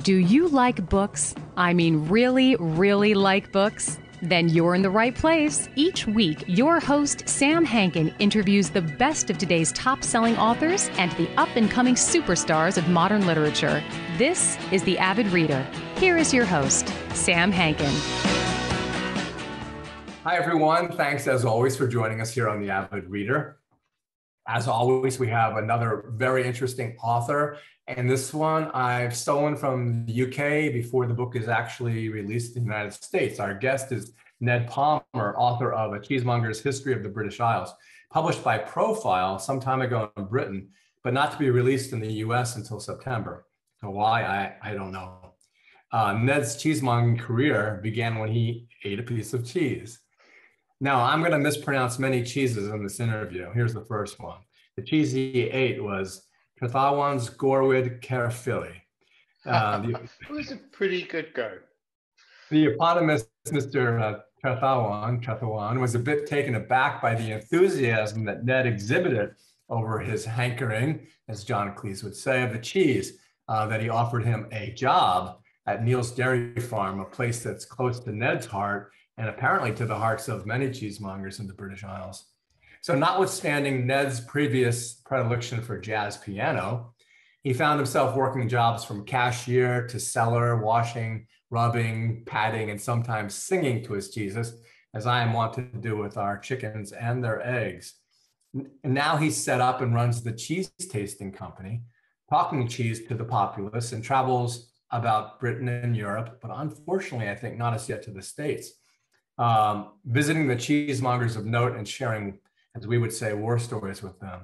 Do you like books? I mean, really, really like books? Then you're in the right place. Each week, your host, Sam Hankin, interviews the best of today's top-selling authors and the up-and-coming superstars of modern literature. This is The Avid Reader. Here is your host, Sam Hankin. Hi, everyone. Thanks, as always, for joining us here on The Avid Reader. As always, we have another very interesting author. And this one I've stolen from the UK before the book is actually released in the United States. Our guest is Ned Palmer, author of A Cheesemonger's History of the British Isles, published by Profile some time ago in Britain, but not to be released in the US until September. So why, I don't know. Ned's cheesemongering career began when he ate a piece of cheese. Now, I'm going to mispronounce many cheeses in this interview. Here's the first one. The cheese he ate was Carthawan's Gorwyd Caerphilly. It was a pretty good go. The eponymous Mr. Carthawan was a bit taken aback by the enthusiasm that Ned exhibited over his hankering, as John Cleese would say, of the cheese, that he offered him a job at Neal's Dairy Farm, a place that's close to Ned's heart and apparently to the hearts of many cheesemongers in the British Isles. So notwithstanding Ned's previous predilection for jazz piano, he found himself working jobs from cashier to cellar, washing, rubbing, patting, and sometimes singing to his cheeses, as I am wont to do with our chickens and their eggs. And now he's set up and runs the cheese tasting company, talking cheese to the populace, and travels about Britain and Europe, but unfortunately, I think not as yet to the States, visiting the cheesemongers of note and sharing, as we would say, war stories with them.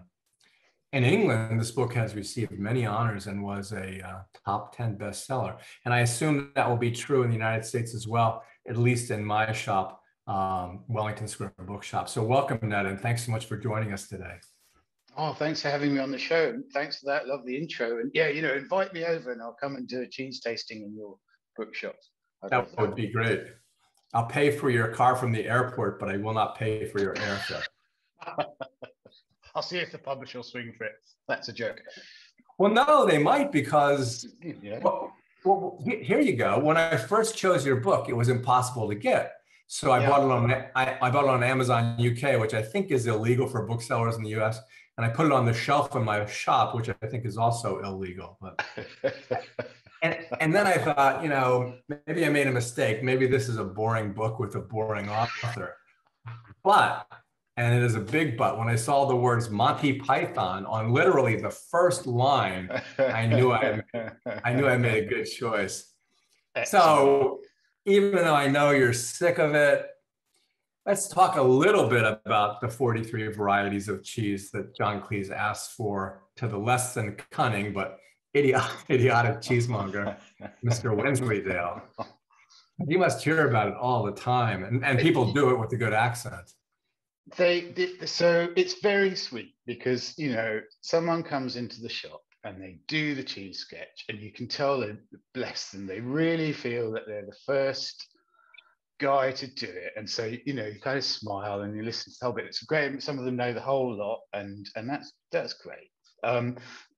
In England, this book has received many honors and was a top 10 bestseller. And I assume that will be true in the United States as well, at least in my shop, Wellington Square Bookshop. So welcome, Ned, and thanks so much for joining us today. Oh, thanks for having me on the show. And thanks for that lovely intro. And yeah, invite me over and I'll come and do a cheese tasting in your bookshops. That would be great. I'll pay for your car from the airport, but I will not pay for your airfare. I'll see if the publisher will swing for it. That's a joke. Well, no, they might, because yeah. well, here you go. When I first chose your book, it was impossible to get. So I bought it on Amazon UK, which I think is illegal for booksellers in the US. And I put it on the shelf in my shop, which I think is also illegal. But and then I thought, maybe I made a mistake. Maybe this is a boring book with a boring author. But, and it is a big but, when I saw the words Monty Python on literally the first line, I knew I made a good choice. So even though I know you're sick of it, let's talk a little bit about the 43 varieties of cheese that John Cleese asks for to the less than cunning, but idiotic cheesemonger, Mr. Wensleydale. You must hear about it all the time, and people do it with a good accent. So it's very sweet because, someone comes into the shop and they do the cheese sketch and you can tell they're, bless them, they really feel that they're the first guy to do it. And so, you kind of smile and you listen to the whole bit. It's great. Some of them know the whole lot and that's great.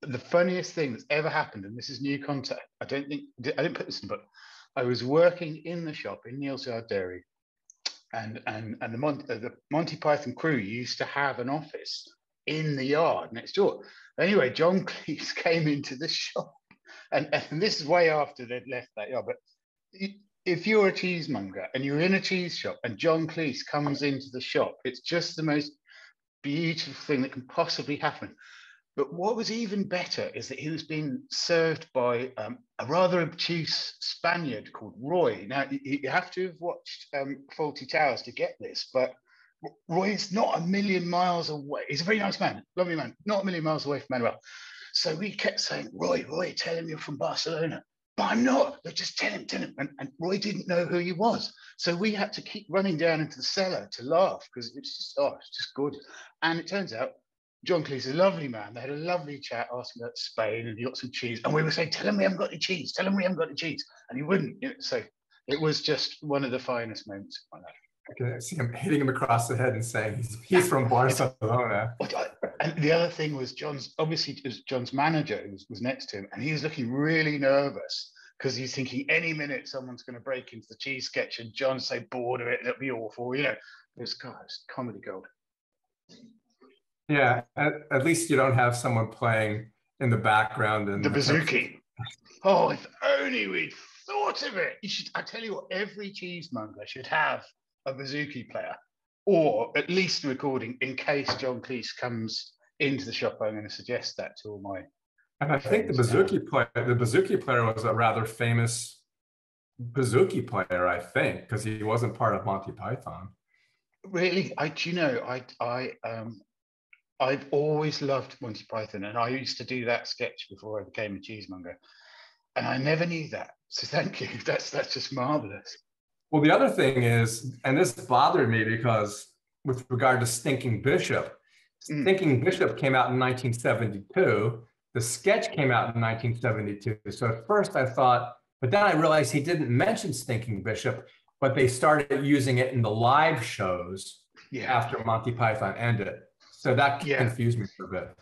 The funniest thing that's ever happened, and this is new content, I didn't put this in the book. I was working in the shop in Neal's Yard Dairy, and the Monty Python crew used to have an office in the yard next door. Anyway, John Cleese came into the shop, and this is way after they'd left that yard. But if you're a cheesemonger and you're in a cheese shop and John Cleese comes into the shop, it's just the most beautiful thing that can possibly happen. But what was even better is that he was being served by a rather obtuse Spaniard called Roy. Now, you have to have watched Fawlty Towers to get this, but Roy is not a million miles away. He's a very nice man, lovely man, not a million miles away from Manuel. So we kept saying, Roy, tell him you're from Barcelona. But I'm not. Just tell him. And Roy didn't know who he was. So we had to keep running down into the cellar to laugh because it's just good. And it turns out John Cleese is a lovely man. They had a lovely chat asking about Spain and he got some cheese. And we were saying, tell him we haven't got any cheese. Tell him we haven't got any cheese. And he wouldn't. So it was just one of the finest moments of my life. I can see him hitting him across the head and saying he's from Barcelona. And the other thing was John's manager was next to him and he was looking really nervous because he's thinking any minute someone's going to break into the cheese sketch and John's so bored of it and it'll be awful, you know. It's comedy gold. Yeah, at least you don't have someone playing in the background and the bouzouki. Oh, if only we'd thought of it. I tell you what, every cheesemonger should have a bouzouki player, or at least a recording in case John Cleese comes into the shop. I'm going to suggest that to all my. And I think the bouzouki player was a rather famous bouzouki player, I think, because he wasn't part of Monty Python. Really, I've always loved Monty Python, and I used to do that sketch before I became a cheesemonger, and I never knew that. So thank you. That's just marvelous. Well, the other thing is, and this bothered me because with regard to Stinking Bishop, Stinking Bishop came out in 1972. The sketch came out in 1972. So at first I thought, but then I realized he didn't mention Stinking Bishop, but they started using it in the live shows after Monty Python ended. So that confused me for a bit.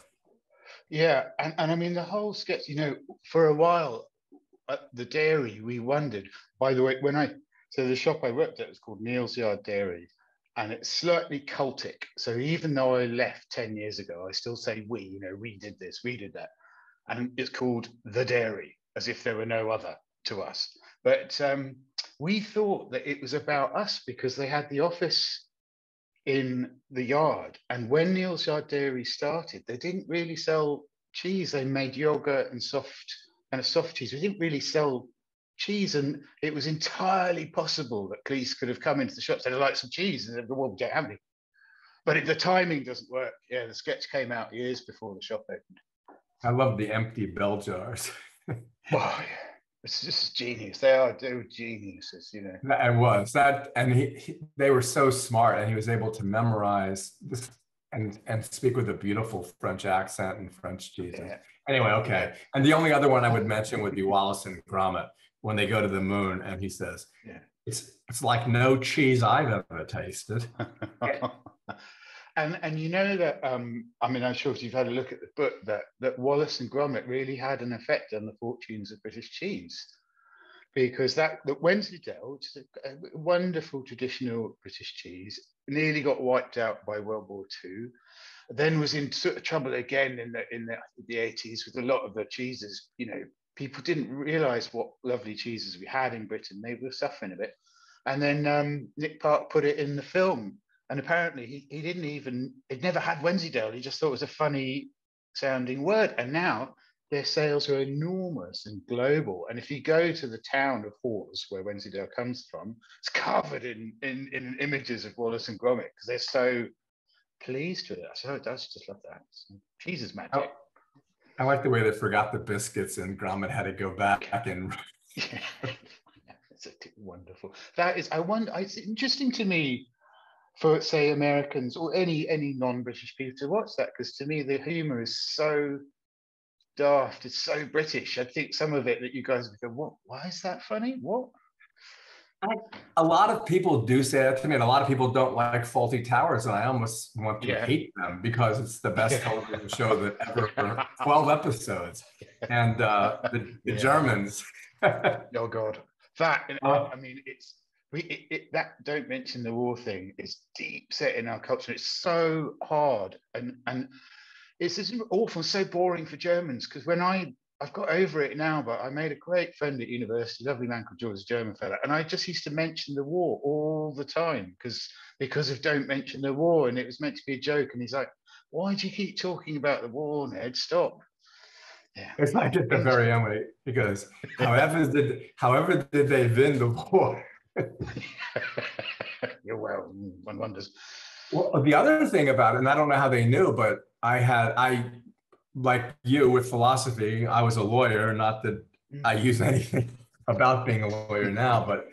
Yeah, and I mean, the whole sketch, you know, for a while at the dairy, we wondered, by the way, so the shop I worked at was called Neil's Yard Dairy, and it's slightly cultic. So even though I left 10 years ago, I still say we, you know, we did this, we did that. And it's called The Dairy, as if there were no other to us. But we thought that it was about us because they had the office in the yard. And when Neil's Yard Dairy started, they didn't really sell cheese. They made yogurt and a soft cheese. We didn't really sell cheese. And it was entirely possible that Cleese could have come into the shop and said, I'd like some cheese. And they'd go, well, we don't have any. But the timing doesn't work. Yeah, the sketch came out years before the shop opened. I love the empty bell jars. Oh, yeah. It's just genius. They were geniuses, you know. It was that, and they were so smart, and he was able to memorize this and speak with a beautiful French accent and French cheese. Yeah. Anyway, okay. And the only other one I would mention would be Wallace and Gromit when they go to the moon, and he says, "It's like no cheese I've ever tasted." And you know that I mean, I'm sure if you've had a look at the book, that Wallace and Gromit really had an effect on the fortunes of British cheese, because that Wensleydale, which is a wonderful traditional British cheese, nearly got wiped out by World War II, then was in sort of trouble again in the 80s with a lot of the cheeses. You know, people didn't realise what lovely cheeses we had in Britain; they were suffering a bit. And then Nick Park put it in the film. And apparently he'd never had Wensleydale. He just thought it was a funny sounding word. And now their sales are enormous and global. And if you go to the town of Hawes, where Wensleydale comes from, it's covered in images of Wallace and Gromit because they're so pleased with it. So I just love that. Cheese is magic. Oh, I like the way they forgot the biscuits and Gromit had to go back and. Yeah. It's wonderful. That is, it's interesting to me for, say, Americans or any non-British people to watch that, because to me the humor is so daft, it's so British. I think some of it that you guys would go, what? Why is that funny? What? A lot of people do say that to me, and a lot of people don't like Fawlty Towers, and I almost want to hate them because it's the best television show that ever. 12 episodes, and the Germans. Oh God, that I mean, it's. That don't mention the war thing is deep set in our culture. It's so hard and it's just awful, so boring for Germans. Because when I've got over it now, but I made a great friend at university, lovely man called George, a German fella, and I just used to mention the war all the time because of don't mention the war, and it was meant to be a joke. And he's like, "Why do you keep talking about the war, Ned? Stop." Yeah. It's like at the very end, he goes, however did they win the war? You're well, one wonders. Well, the other thing about it, and I don't know how they knew, but I like you with philosophy, I was a lawyer, not that I use anything about being a lawyer now, but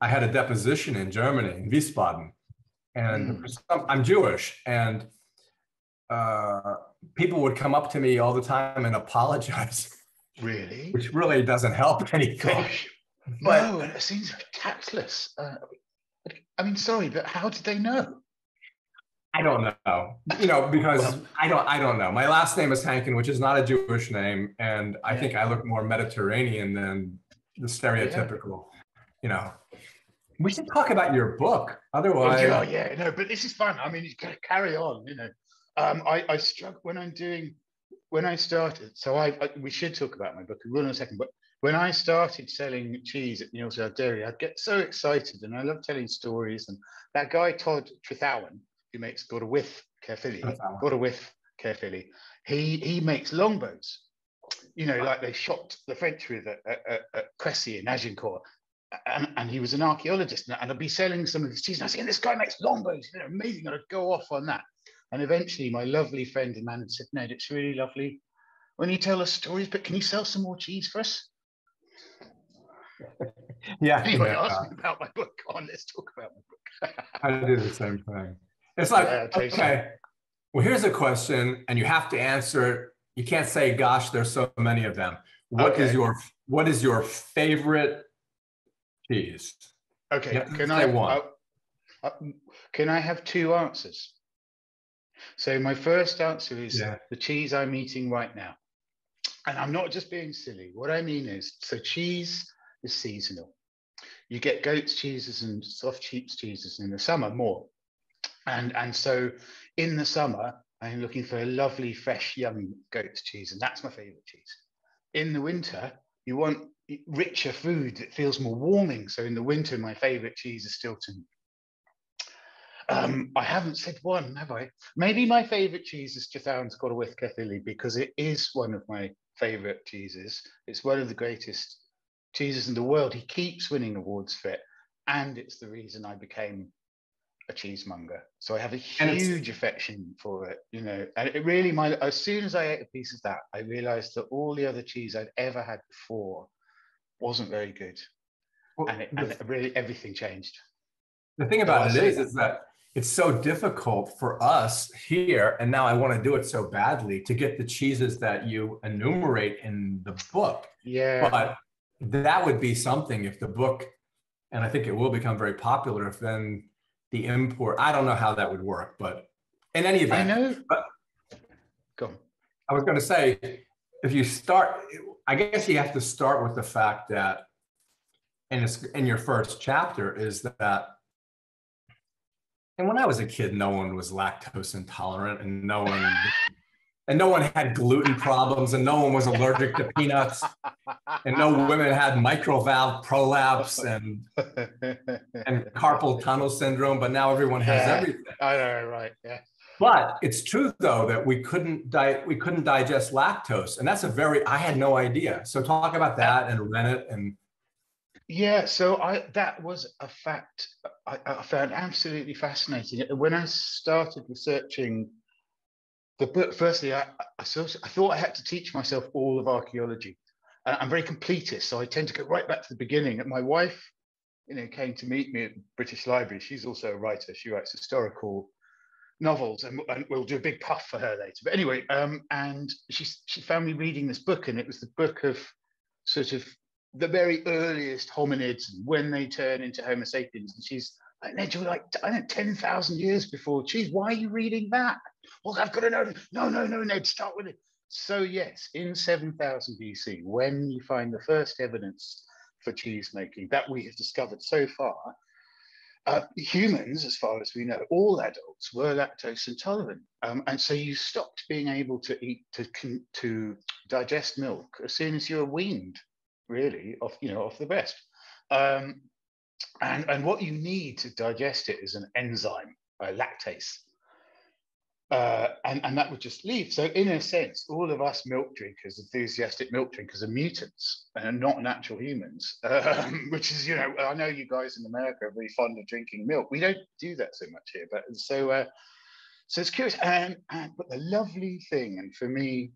I had a deposition in Germany, in Wiesbaden, and I'm Jewish, and people would come up to me all the time and apologize. Really? Which really doesn't help anything. Gosh. But no, it seems tactless. I mean, sorry, but how did they know? I don't know. You know, because I don't know. My last name is Hankin, which is not a Jewish name, and I think I look more Mediterranean than the stereotypical, you know. We should talk about your book. Otherwise, oh yeah, no, but this is fun. I mean, you got to carry on, you know. I struggle when I started. So we should talk about my book. We'll in a second. But when I started selling cheese at Neal's Yard Dairy, I'd get so excited, and I love telling stories. And that guy Todd Trithowan, who makes Got a Whiff Carefully, he makes longbows. You know, like they shot the French with at Cressy in Agincourt. And he was an archaeologist, and I'd be selling some of his cheese. And I was saying, this guy makes longbows, you know, amazing. And I'd go off on that. And eventually, my lovely friend and man said, Ned, it's really lovely when you tell us stories, but can you sell some more cheese for us? Yeah. Anyway, ask me about my book. Go on, let's talk about my book. I do the same thing. It's like, okay, well, here's a question, and you have to answer it. You can't say, gosh, there's so many of them. What is your favorite cheese? Okay, can I have two answers? So my first answer is the cheese I'm eating right now. And I'm not just being silly. What I mean is, so cheese is seasonal. You get goat's cheeses and soft sheep's cheeses in the summer more. And so in the summer, I'm looking for a lovely, fresh, young goat's cheese. And that's my favorite cheese. In the winter, you want richer food that feels more warming. So in the winter, my favorite cheese is Stilton. I haven't said one, have I? Maybe my favorite cheese is Trithowan's Got a Whiff Caerphilly, because it is one of my favorite cheeses. It's one of the greatest cheeses in the world. He keeps winning awards for it, and it's the reason I became a cheesemonger. So I have a huge affection for it, you know. And it really, as soon as I ate a piece of that, I realized that all the other cheese I'd ever had before wasn't very good. Well, and really everything changed. The thing about it is that it's so difficult for us here, and now I want to do it so badly, to get the cheeses that you enumerate in the book. Yeah. But that would be something if the book, and I think it will become very popular if then the import, I don't know how that would work, but in any event. I know. But go on. I was going to say, if you start, I guess you have to start with the fact that in your first chapter is that, and when I was a kid, no one was lactose intolerant, and no one had gluten problems, and no one was allergic to peanuts, and no women had mitral valve prolapse and carpal tunnel syndrome. But now everyone has everything. I know, right? Yeah. But it's true though that we couldn't digest lactose, and that's I had no idea. So talk about that and rennet and. Yeah, so that was a fact I found absolutely fascinating. When I started researching the book, firstly, I thought I had to teach myself all of archaeology. I'm very completist, so I tend to go right back to the beginning. And my wife, you know, came to meet me at the British Library. She's also a writer. She writes historical novels, and we'll do a big puff for her later. But anyway, and she found me reading this book, and it was the book of sort of the very earliest hominids and when they turn into Homo sapiens. And she's like, Ned, you're like, I think 10,000 years before. Geez, why are you reading that? Well, I've got to know. No, Ned, start with it. So yes, in 7000 BC, when you find the first evidence for cheese making that we have discovered so far, humans, as far as we know, all adults were lactose intolerant. And so you stopped being able to eat, to digest milk as soon as you were weaned, really, off the breast. And what you need to digest it is an enzyme, lactase. And that would just leave. So in a sense, all of us milk drinkers, enthusiastic milk drinkers, are mutants and not natural humans, which is, you know, I know you guys in America are very fond of drinking milk. We don't do that so much here, but so it's curious. But the lovely thing, and for me,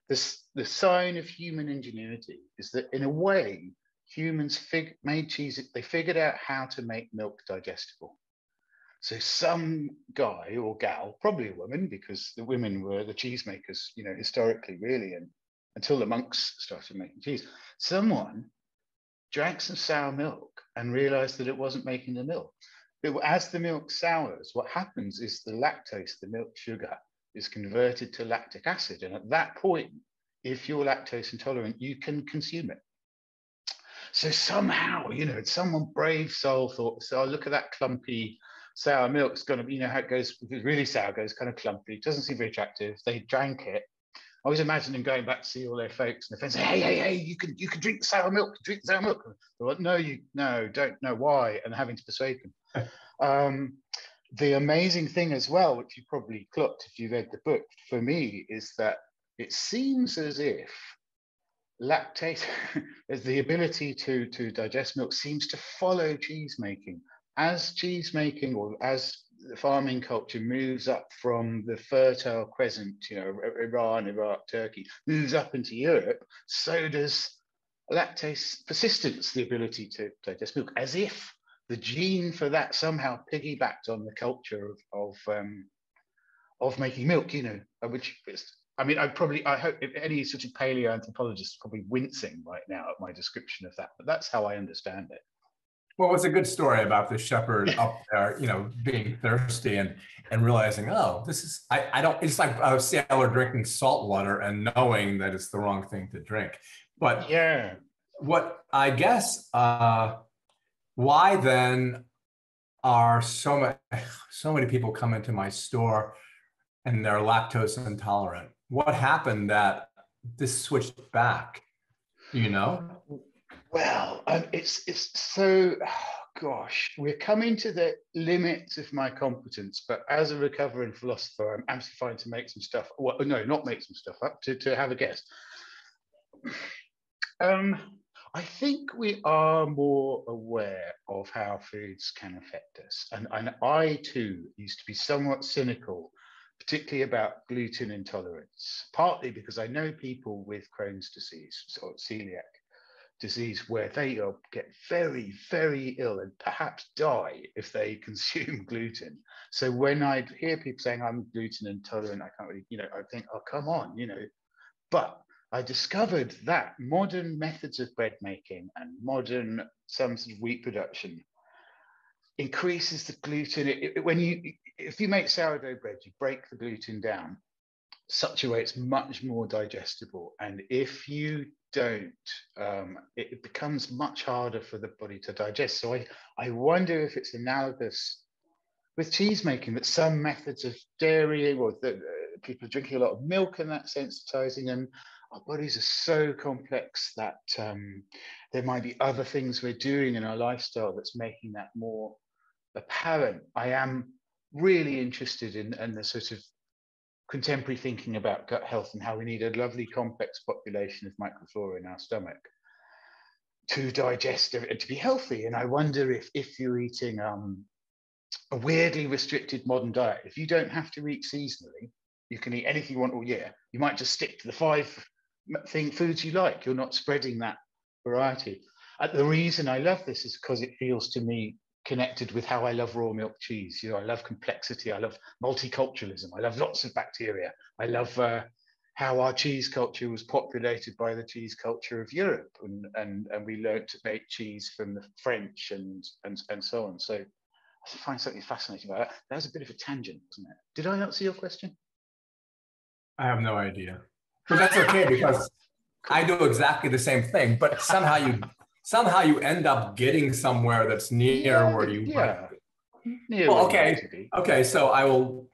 the sign of human ingenuity is that in a way, humans made cheese. They figured out how to make milk digestible. So some guy or gal, probably a woman, because the women were the cheesemakers, you know, historically, really, and until the monks started making cheese, someone drank some sour milk and realized that it wasn't making the milk. As the milk sours, what happens is the lactose, the milk sugar, is converted to lactic acid. And at that point, if you're lactose intolerant, you can consume it. So somehow, someone brave soul thought, so look at that clumpy sour milk. It's going to, how it goes, if it's really sour, goes kind of clumpy. It doesn't seem very attractive. They drank it. I was imagining going back to see all their folks and their friends say, hey, you can drink the sour milk, drink the sour milk. They're like, no, don't know why, and having to persuade them. The amazing thing as well, which you probably clocked if you read the book, for me, is that it seems as if lactate, as the ability to digest milk, seems to follow cheese making. As cheese making, or as the farming culture moves up from the Fertile Crescent, Iran, Iraq, Turkey, moves up into Europe, so does lactase persistence, the ability to digest milk, as if the gene for that somehow piggybacked on the culture of making milk, which is, I hope if any sort of paleoanthropologist is probably wincing right now at my description of that, but that's how I understand it. Well, it's a good story about the shepherd up there, being thirsty and realizing, oh, this is, it's like a sailor drinking salt water and knowing that it's the wrong thing to drink. But yeah, what I guess, why then are so many people come into my store and they're lactose intolerant? What happened that this switched back, Well, it's so, gosh, we're coming to the limits of my competence, but as a recovering philosopher, I'm amplifying to make some stuff, well, no, not make some stuff up, to have a guess. I think we are more aware of how foods can affect us. And I too used to be somewhat cynical, particularly about gluten intolerance, partly because I know people with Crohn's disease or celiac disease where they get very, very ill and perhaps die if they consume gluten. So when I hear people saying I'm gluten intolerant, I can't really, I think, oh, come on, But I discovered that modern methods of bread making and modern some sort of wheat production increases the gluten. If you make sourdough bread, you break the gluten down such a way it's much more digestible. And if you don't, it becomes much harder for the body to digest. So I wonder if it's analogous with cheese making, that some methods of dairy, or people are drinking a lot of milk and that sensitizing them. Our bodies are so complex that there might be other things we're doing in our lifestyle that's making that more apparent. I am really interested in the sort of contemporary thinking about gut health and how we need a lovely complex population of microflora in our stomach to digest and to be healthy. And I wonder if you're eating a weirdly restricted modern diet, if you don't have to eat seasonally, you can eat anything you want all year. You might just stick to the 5 foods you like. You're not spreading that variety. The reason I love this is because it feels to me connected with how I love raw milk cheese. I love complexity. I love multiculturalism. I love lots of bacteria. I love how our cheese culture was populated by the cheese culture of Europe, and we learned to make cheese from the French and so on. So I find something fascinating about that. That was a bit of a tangent, wasn't it? Did I answer your question? I have no idea, but that's okay because I do exactly the same thing. But somehow you end up getting somewhere that's near where you want. Well, okay. So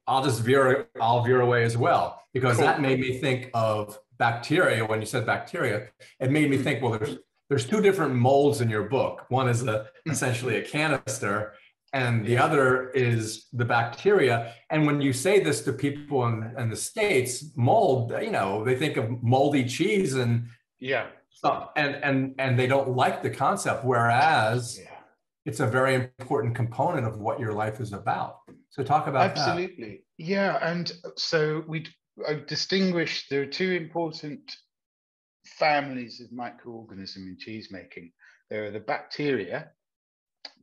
I'll veer away as well, because that made me think of bacteria. When you said bacteria, it made me think, well, there's 2 different molds in your book. One is essentially a canister, and the other is the bacteria. And when you say this to people in the States, mold, they think of moldy cheese and they don't like the concept, whereas it's a very important component of what your life is about. So talk about that. Absolutely. Yeah. And so I distinguish, there are 2 important families of microorganism in cheese making. There are the bacteria,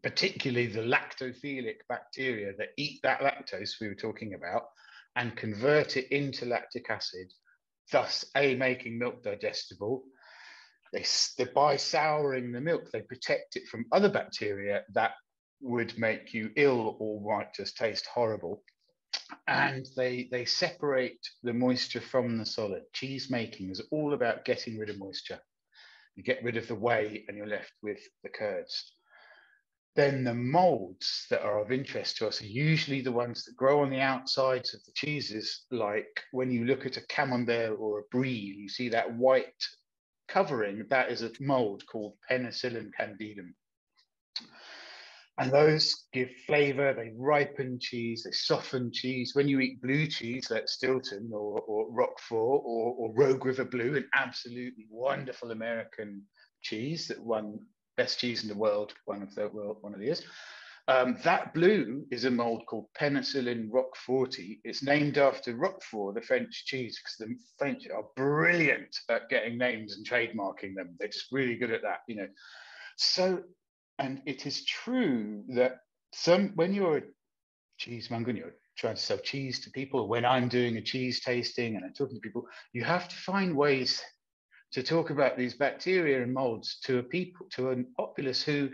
particularly the lactophilic bacteria that eat that lactose we were talking about and convert it into lactic acid, thus making milk digestible. By souring the milk, they protect it from other bacteria that would make you ill or might just taste horrible. And they separate the moisture from the solid. Cheese making is all about getting rid of moisture. You get rid of the whey and you're left with the curds. Then the molds that are of interest to us are usually the ones that grow on the outsides of the cheeses. Like when you look at a camembert or a brie, you see that white covering, that is a mold called Penicillium candidum. And those give flavor, they ripen cheese, they soften cheese. When you eat blue cheese like Stilton or Roquefort or Rogue River Blue, an absolutely wonderful American cheese that won best cheese in the world, one of the years. That blue is a mold called Penicillium Roqueforti. It's named after Roquefort, the French cheese, because the French are brilliant at getting names and trademarking them. They're just really good at that, you know. So, and it is true that when you're a cheesemonger and you're trying to sell cheese to people, when I'm doing a cheese tasting and I'm talking to people, you have to find ways to talk about these bacteria and molds to a populace who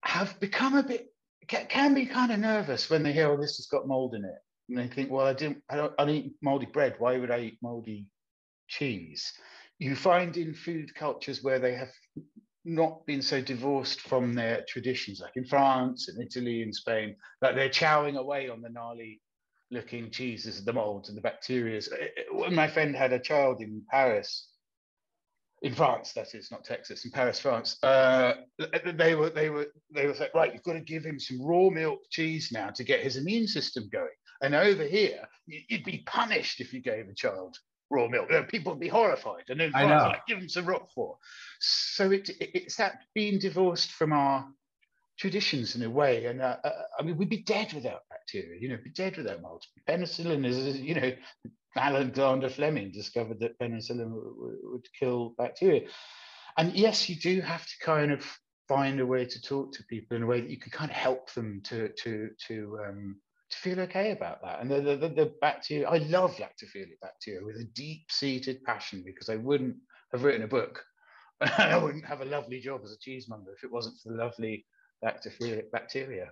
have become a bit, can be kind of nervous when they hear, oh, this has got mold in it. And they think, well, I don't eat moldy bread. Why would I eat moldy cheese? You find in food cultures where they have not been so divorced from their traditions, like in France and Italy and Spain, that they're chowing away on the gnarly looking cheeses, the molds and the bacteria. When my friend had a child in Paris, in France, that is, not Texas, in Paris, France, they were like, right, you've got to give him some raw milk cheese now to get his immune system going. And over here, you'd be punished if you gave a child raw milk. People would be horrified. And in France, like, give them some Roquefort. So it's that being divorced from our traditions in a way. And I mean, we'd be dead without bacteria, you know, be dead without mold. Penicillin is, you know, Alexander Fleming discovered that penicillin would kill bacteria. And yes, you do have to kind of find a way to talk to people in a way that you can kind of help them to feel okay about that. And the bacteria, I love lactophilic bacteria with a deep-seated passion, because I wouldn't have written a book and I wouldn't have a lovely job as a cheesemonger if it wasn't for the lovely lactophilic bacteria.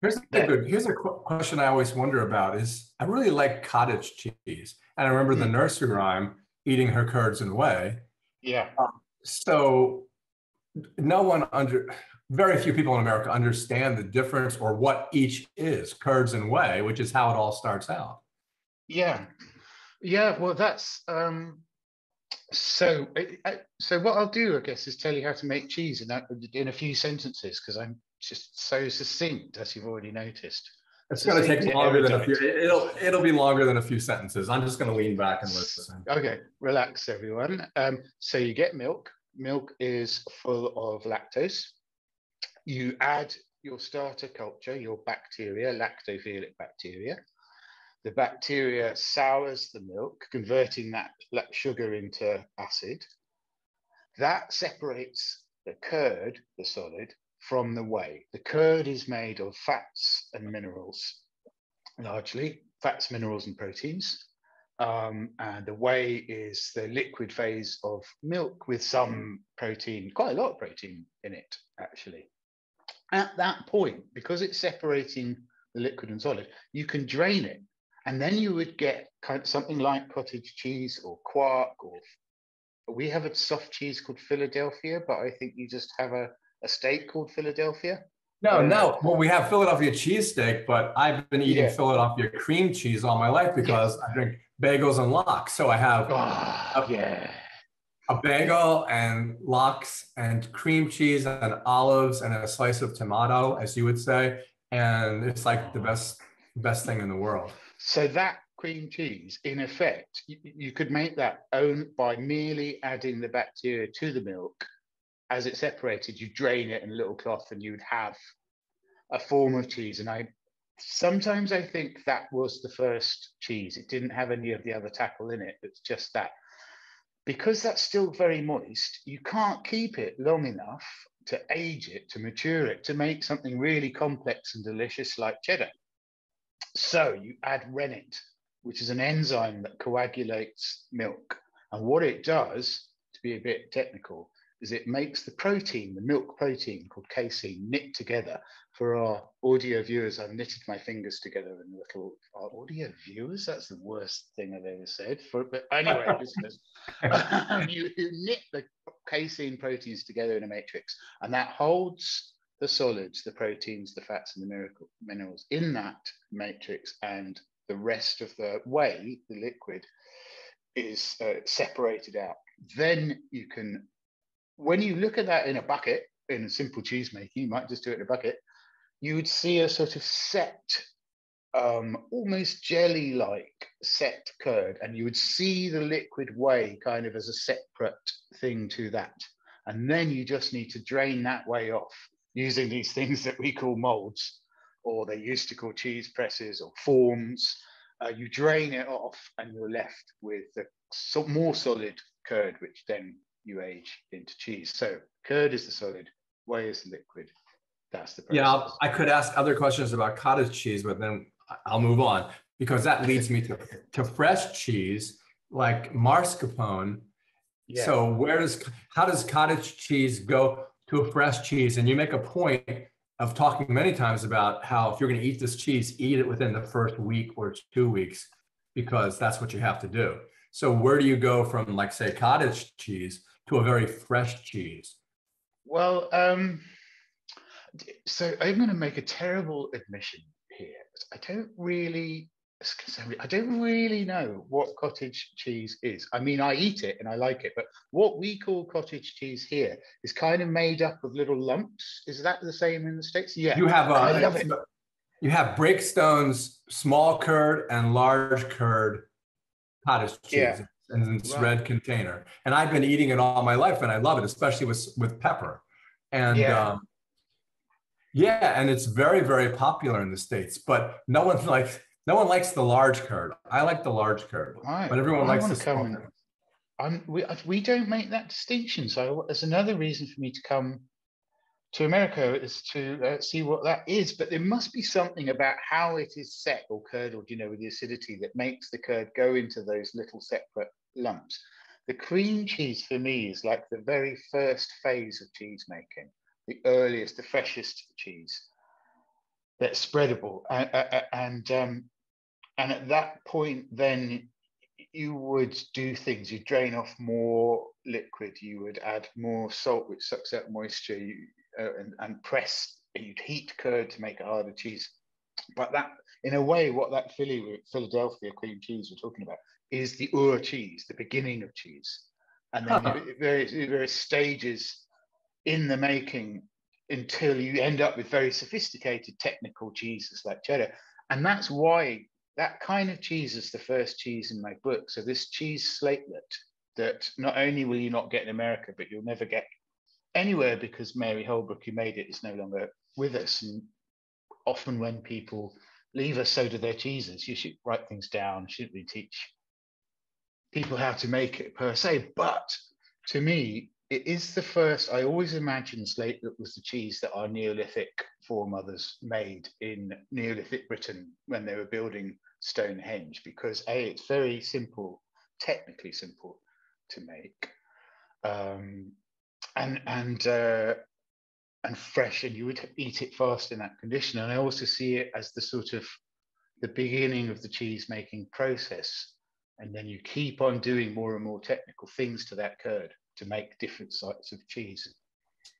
Here's a question I always wonder about is, I really like cottage cheese. And I remember the nursery rhyme, eating her curds and whey. Yeah. So very few people in America understand the difference or what each is, curds and whey, which is how it all starts out. Yeah. Yeah, well, that's, so what I'll do, I guess, is tell you how to make cheese in a few sentences, because I'm just so succinct, as you've already noticed. It's going to take longer than a few. It'll be longer than a few sentences. I'm just going to lean back and listen. Okay, relax, everyone. So you get milk. Milk is full of lactose. You add your starter culture, your bacteria, lactophilic bacteria. The bacteria sours the milk, converting that sugar into acid. That separates the curd, the solid, from the whey. The curd is made of fats and minerals, largely fats, minerals, and proteins. And the whey is the liquid phase of milk with some protein, quite a lot of protein in it, actually. At that point, because it's separating the liquid and solid, you can drain it. And then you would get kind of something like cottage cheese or quark, or we have a soft cheese called Philadelphia, but I think you just have a steak called Philadelphia. No. Well, we have Philadelphia cheesesteak, but I've been eating Philadelphia cream cheese all my life because I drink bagels and lox. So I have a bagel and lox and cream cheese and olives and a slice of tomato, as you would say. And it's like the best thing in the world. So that cream cheese, in effect, you could make that by merely adding the bacteria to the milk. As it's separated, you drain it in a little cloth and you would have a form of cheese. And sometimes I think that was the first cheese. It didn't have any of the other tackle in it. It's just that. Because that's still very moist, you can't keep it long enough to age it, to mature it, to make something really complex and delicious like cheddar. So you add rennet, which is an enzyme that coagulates milk. And what it does, to be a bit technical, is it makes the protein, the milk protein called casein, knit together. For our audio viewers, I've knitted my fingers together in a little. Our audio viewers, that's the worst thing I've ever said. But anyway, listeners, you knit the casein proteins together in a matrix, and that holds the solids, the proteins, the fats, and the minerals in that matrix, and the rest of the whey, the liquid, is separated out. Then you can, when you look at that in a bucket, in a simple cheese making, you might just do it in a bucket, you would see a sort of set, almost jelly-like set curd, and you would see the liquid whey kind of as a separate thing to that. And then you just need to drain that whey off using these things that we call molds, or they used to call cheese presses or forms. You drain it off and you're left with the more solid curd, which then you age into cheese. So curd is the solid, whey is the liquid. That's the process. Yeah, I could ask other questions about cottage cheese, but then I'll move on, because that leads me to fresh cheese like mascarpone. Yeah. So how does cottage cheese go to a fresh cheese? And you make a point of talking many times about how if you're going to eat this cheese, eat it within the first week or 2 weeks, because that's what you have to do. So where do you go from, like, say, cottage cheese to a very fresh cheese? Well, so I'm going to make a terrible admission here. I don't really know what cottage cheese is. I mean, I eat it and I like it, but what we call cottage cheese here is kind of made up of little lumps. Is that the same in the States? Yeah. You have I love it. You have Breakstone's small curd and large curd cottage cheese, in this red container. And I've been eating it all my life, and I love it, especially with pepper. And and it's very, very popular in the States, but no one likes the large curd. I like the large curd, but everyone likes the small curd. We don't make that distinction. So there's another reason for me to come to America, is to see what that is. But there must be something about how it is set or curdled, with the acidity, that makes the curd go into those little separate lumps. The cream cheese for me is like the very first phase of cheese making, the earliest, the freshest cheese that's spreadable. And at that point, then you would do things. You drain off more liquid. You would add more salt, which sucks out moisture, and press. You'd heat curd to make a harder cheese. But that, in a way, what that Philadelphia cream cheese we're talking about is the cheese, the beginning of cheese. And then various stages in the making until you end up with very sophisticated technical cheeses like cheddar. And that's why that kind of cheese is the first cheese in my book. So this cheese slatelet that not only will you not get in America, but you'll never get anywhere, because Mary Holbrook, who made it, is no longer with us. And often when people leave us, so do their cheeses. You should write things down. Shouldn't we teach people how to make it per se? But to me, it is the first. I always imagined slatelet was the cheese that our Neolithic foremothers made in Neolithic Britain when they were building Stonehenge, because it's very simple, technically simple to make, and fresh, and you would eat it fast in that condition. And I also see it as the sort of the beginning of the cheese making process, and then you keep on doing more and more technical things to that curd to make different sorts of cheese.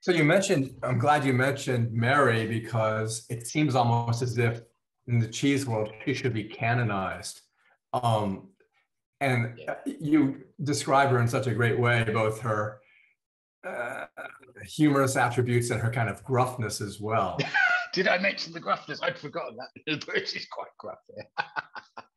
So I'm glad you mentioned Mary, because it seems almost as if in the cheese world, she should be canonized. You describe her in such a great way, both her humorous attributes and her kind of gruffness as well. Did I mention the gruffness? I'd forgotten that. She's quite gruff.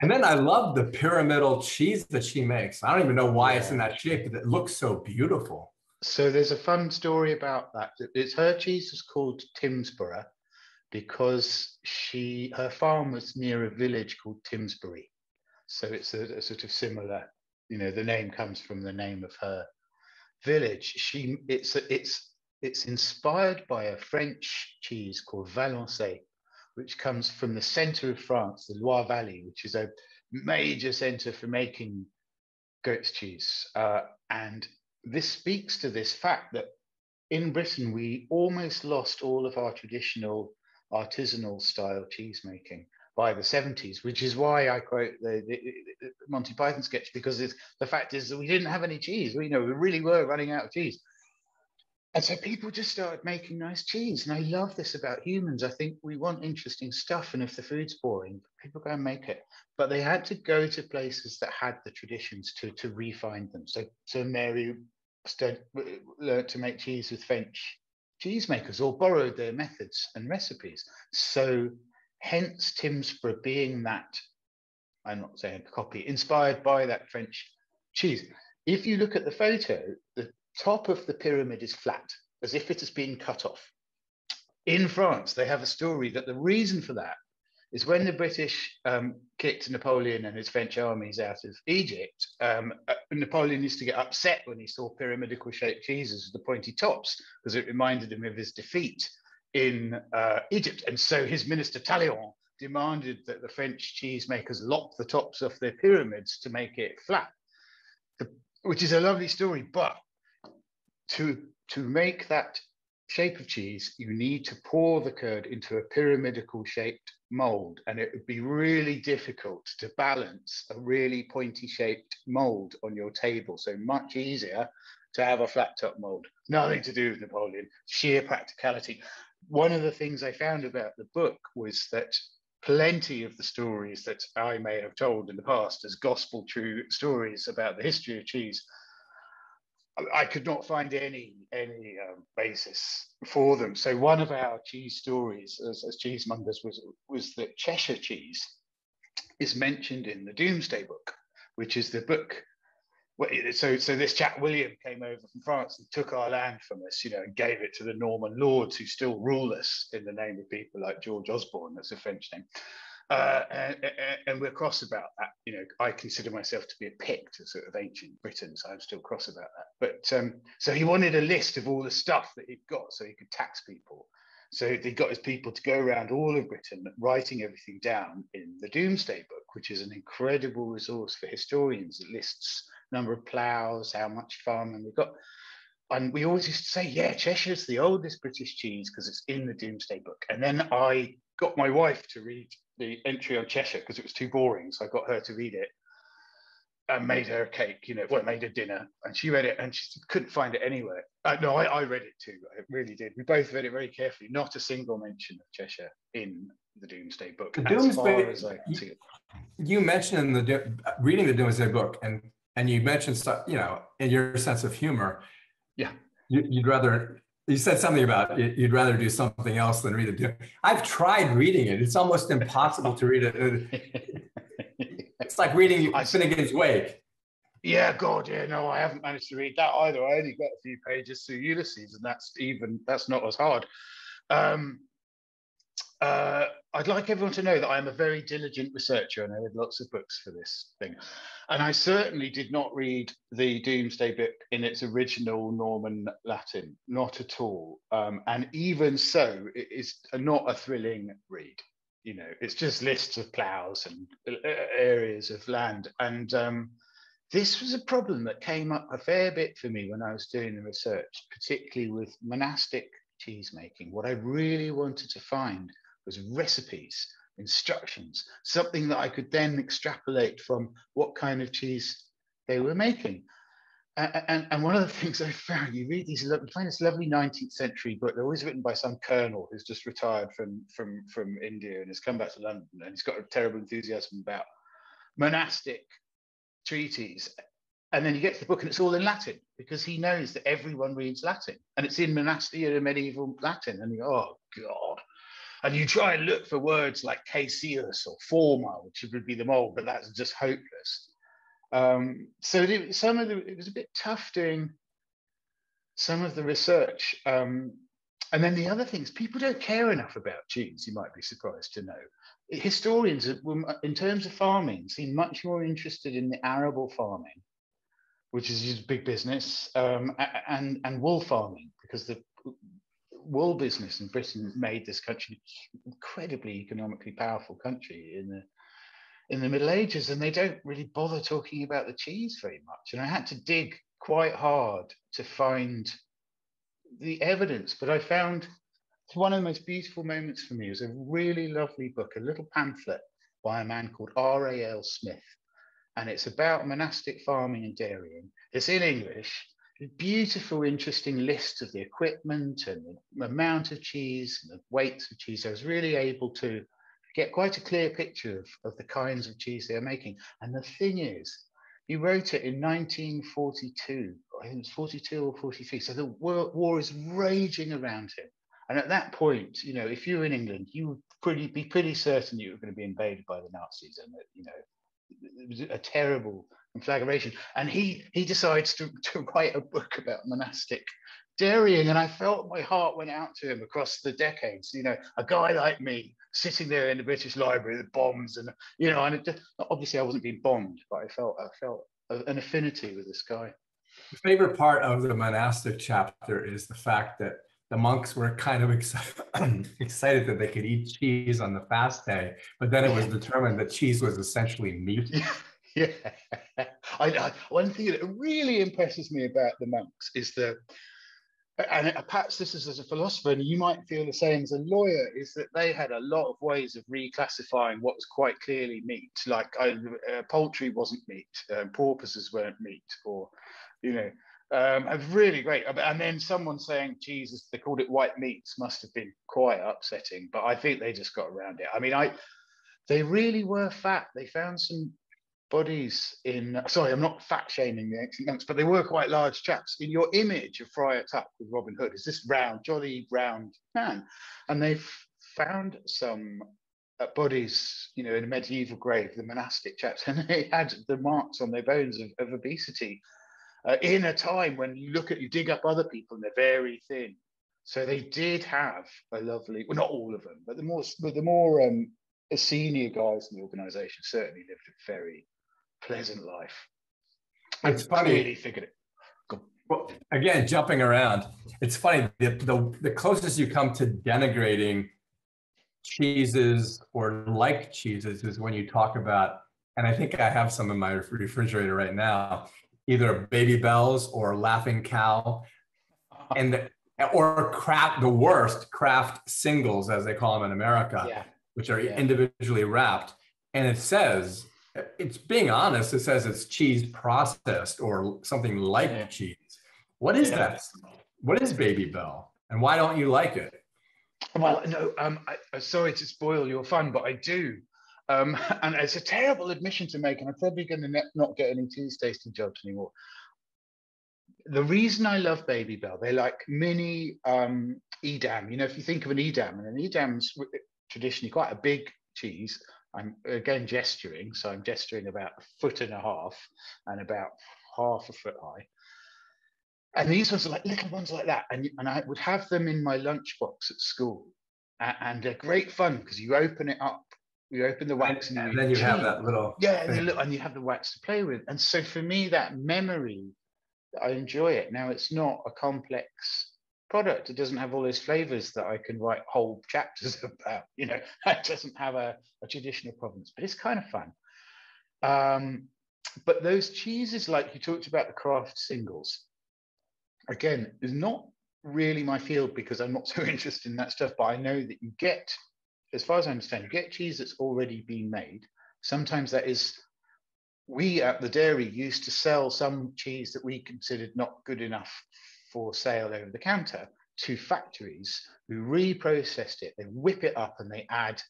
And then I love the pyramidal cheese that she makes. I don't even know why it's in that shape, but it looks so beautiful. So there's a fun story about that. Her cheese is called Timsborough because her farm was near a village called Timsbury. So it's a sort of similar, the name comes from the name of her village. It's inspired by a French cheese called Valençay, which comes from the center of France, the Loire Valley, which is a major center for making goat's cheese. And this speaks to this fact that in Britain, we almost lost all of our traditional artisanal style cheese making by the 70s, which is why I quote the Monty Python sketch, because the fact is that we didn't have any cheese. We really were running out of cheese. And so people just started making nice cheese. And I love this about humans. I think we want interesting stuff. And if the food's boring, people go and make it. But they had to go to places that had the traditions to refine them. So Mary learned to make cheese with French cheesemakers, or borrowed their methods and recipes. So hence Timsborough being that, I'm not saying a copy, inspired by that French cheese. If you look at the photo, the top of the pyramid is flat, as if it has been cut off. In France, they have a story that the reason for that is when the British kicked Napoleon and his French armies out of Egypt, Napoleon used to get upset when he saw pyramidical shaped cheeses with the pointy tops, because it reminded him of his defeat in Egypt. And so his minister Talleyrand demanded that the French cheesemakers lop the tops off their pyramids to make it flat, which is a lovely story. But to make that shape of cheese, you need to pour the curd into a pyramidical shaped mold, and it would be really difficult to balance a really pointy shaped mold on your table. So much easier to have a flat top mold. Nothing to do with Napoleon, sheer practicality. One of the things I found about the book was that plenty of the stories that I may have told in the past as gospel true stories about the history of cheese, I could not find any basis for them. So one of our cheese stories as cheesemongers was that Cheshire cheese is mentioned in the Doomsday Book, which is the book. So this chap William came over from France and took our land from us, and gave it to the Norman lords who still rule us in the name of people like George Osborne. That's a French name. And we're cross about that. I consider myself to be a Pict, a sort of ancient Britain, so I'm still cross about that. But so he wanted a list of all the stuff that he'd got so he could tax people. So he got his people to go around all of Britain writing everything down in the Doomsday Book, which is an incredible resource for historians. It lists number of ploughs, how much farming we've got. And we always used to say, yeah, Cheshire's the oldest British cheese because it's in the Doomsday Book. And then I got my wife to read the entry on Cheshire because it was too boring. So I got her to read it and made her a cake, made her dinner. And she read it and she couldn't find it anywhere. No, I read it too. I really did. We both read it very carefully. Not a single mention of Cheshire in the Doomsday Book. The as far as I can see it. You mentioned in reading the Doomsday Book, and you mentioned stuff, in your sense of humor. Yeah. You said something about you'd rather do something else than read it. I've tried reading it. It's almost impossible to read it. It's like reading Finnegan's Wake. Yeah, God, yeah, no, I haven't managed to read that either. I only got a few pages through Ulysses, and that's not as hard. I'd like everyone to know that I'm a very diligent researcher, and I read lots of books for this thing. And I certainly did not read the Doomsday Book in its original Norman Latin, not at all. And even so, it is not a thrilling read. It's just lists of ploughs and areas of land. And this was a problem that came up a fair bit for me when I was doing the research, particularly with monastic cheese making. What I really wanted to find was recipes, instructions, something that I could then extrapolate from what kind of cheese they were making. And one of the things I found, you find this lovely 19th century book. They're always written by some colonel who's just retired from India and has come back to London, and he's got a terrible enthusiasm about monastic treaties. And then you get to the book and it's all in Latin because he knows that everyone reads Latin, and it's in monastic and medieval Latin. And you go, oh God. And you try and look for words like caseus or forma, which would be the mold, but that's just hopeless. So it was a bit tough doing some of the research. And then the other things, people don't care enough about cheese, you might be surprised to know. Historians, in terms of farming, seem much more interested in the arable farming, which is big business, and wool farming, because the wool business in Britain made this country an incredibly economically powerful country in the Middle Ages, and they don't really bother talking about the cheese very much. And I had to dig quite hard to find the evidence. But I found one of the most beautiful moments for me was a really lovely book, a little pamphlet by a man called R.A.L. Smith. And it's about monastic farming and dairying. It's in English. A beautiful, interesting list of the equipment and the amount of cheese and the weights of cheese. I was really able to get quite a clear picture of the kinds of cheese they are making. And the thing is, he wrote it in 1942. I think it was 42 or 43. So the war is raging around him. And at that point, you know, if you were in England, you would be pretty certain you were going to be invaded by the Nazis, and that, you know, it was a terrible conflagration. And he decides to write a book about monastic dairying, and I felt my heart went out to him across the decades. You know, a guy like me sitting there in the British Library with bombs, and you know, and it just, obviously I wasn't being bombed, but I felt an affinity with this guy. The favorite part of the monastic chapter is the fact that the monks were kind of excited that they could eat cheese on the fast day, but then it was determined that cheese was essentially meat. Yeah. One thing that really impresses me about the monks is and perhaps this is as a philosopher, and you might feel the same as a lawyer, is that they had a lot of ways of reclassifying what was quite clearly meat. Like poultry wasn't meat, porpoises weren't meat, or, you know, really great. And then someone saying Jesus, they called it white meats, must have been quite upsetting, but I think they just got around it. I mean, they really were fat. They found some bodies sorry, I'm not fat shaming the ancient monks, but they were quite large chaps. In your image of Friar Tuck with Robin Hood is this round, jolly round man, and they've found some bodies, you know, in a medieval grave, the monastic chaps, and they had the marks on their bones of obesity. In a time when you dig up other people and they're very thin. So they did have a lovely, well, not all of them, but the more senior guys in the organization certainly lived a very pleasant life. It's funny. Clearly figured it. Well, again, jumping around, it's funny, the closest you come to denigrating cheeses or like cheeses is when you talk about, and I think I have some in my refrigerator right now, either Baby Bells or Laughing Cow, or the worst craft singles, as they call them in America, which are individually wrapped. And it says, it's being honest, it says it's cheese processed or something like cheese. What is that? What is Baby Bell? And why don't you like it? Well, no, I'm sorry to spoil your fun, but I do. And it's a terrible admission to make, and I'm probably going to not get any cheese tasting jobs anymore. The reason I love Baby Bell, they're like mini Edam. You know, if you think of an Edam, and an Edam's traditionally quite a big cheese. I'm again gesturing, so I'm gesturing about 1.5 feet and about 1/2 foot high. And these ones are like little ones like that, and I would have them in my lunchbox at school, and they're great fun because you open it up. You open the wax, and then you have that little and you have the wax to play with. And so for me, that memory, I enjoy it. Now it's not a complex product. It doesn't have all those flavors that I can write whole chapters about. You know, it doesn't have a traditional provenance, but it's kind of fun. But those cheeses, like you talked about, the craft singles, again, is not really my field because I'm not so interested in that stuff. But I know that you get, as far as I understand, you get cheese that's already been made. Sometimes that is, we at the dairy used to sell some cheese that we considered not good enough for sale over the counter to factories who reprocessed it. They whip it up and they add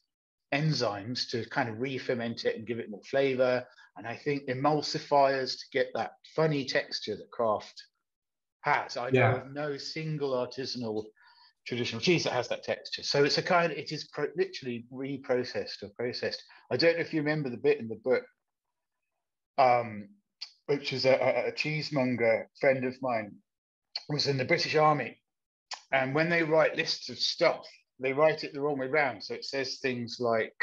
enzymes to kind of re-ferment it and give it more flavor. And I think emulsifiers to get that funny texture that craft has. I know of no single artisanal traditional cheese that has that texture. So it's it is literally reprocessed or processed. I don't know if you remember the bit in the book, which is a cheesemonger friend of mine was in the British Army. And when they write lists of stuff, they write it the wrong way around. So it says things like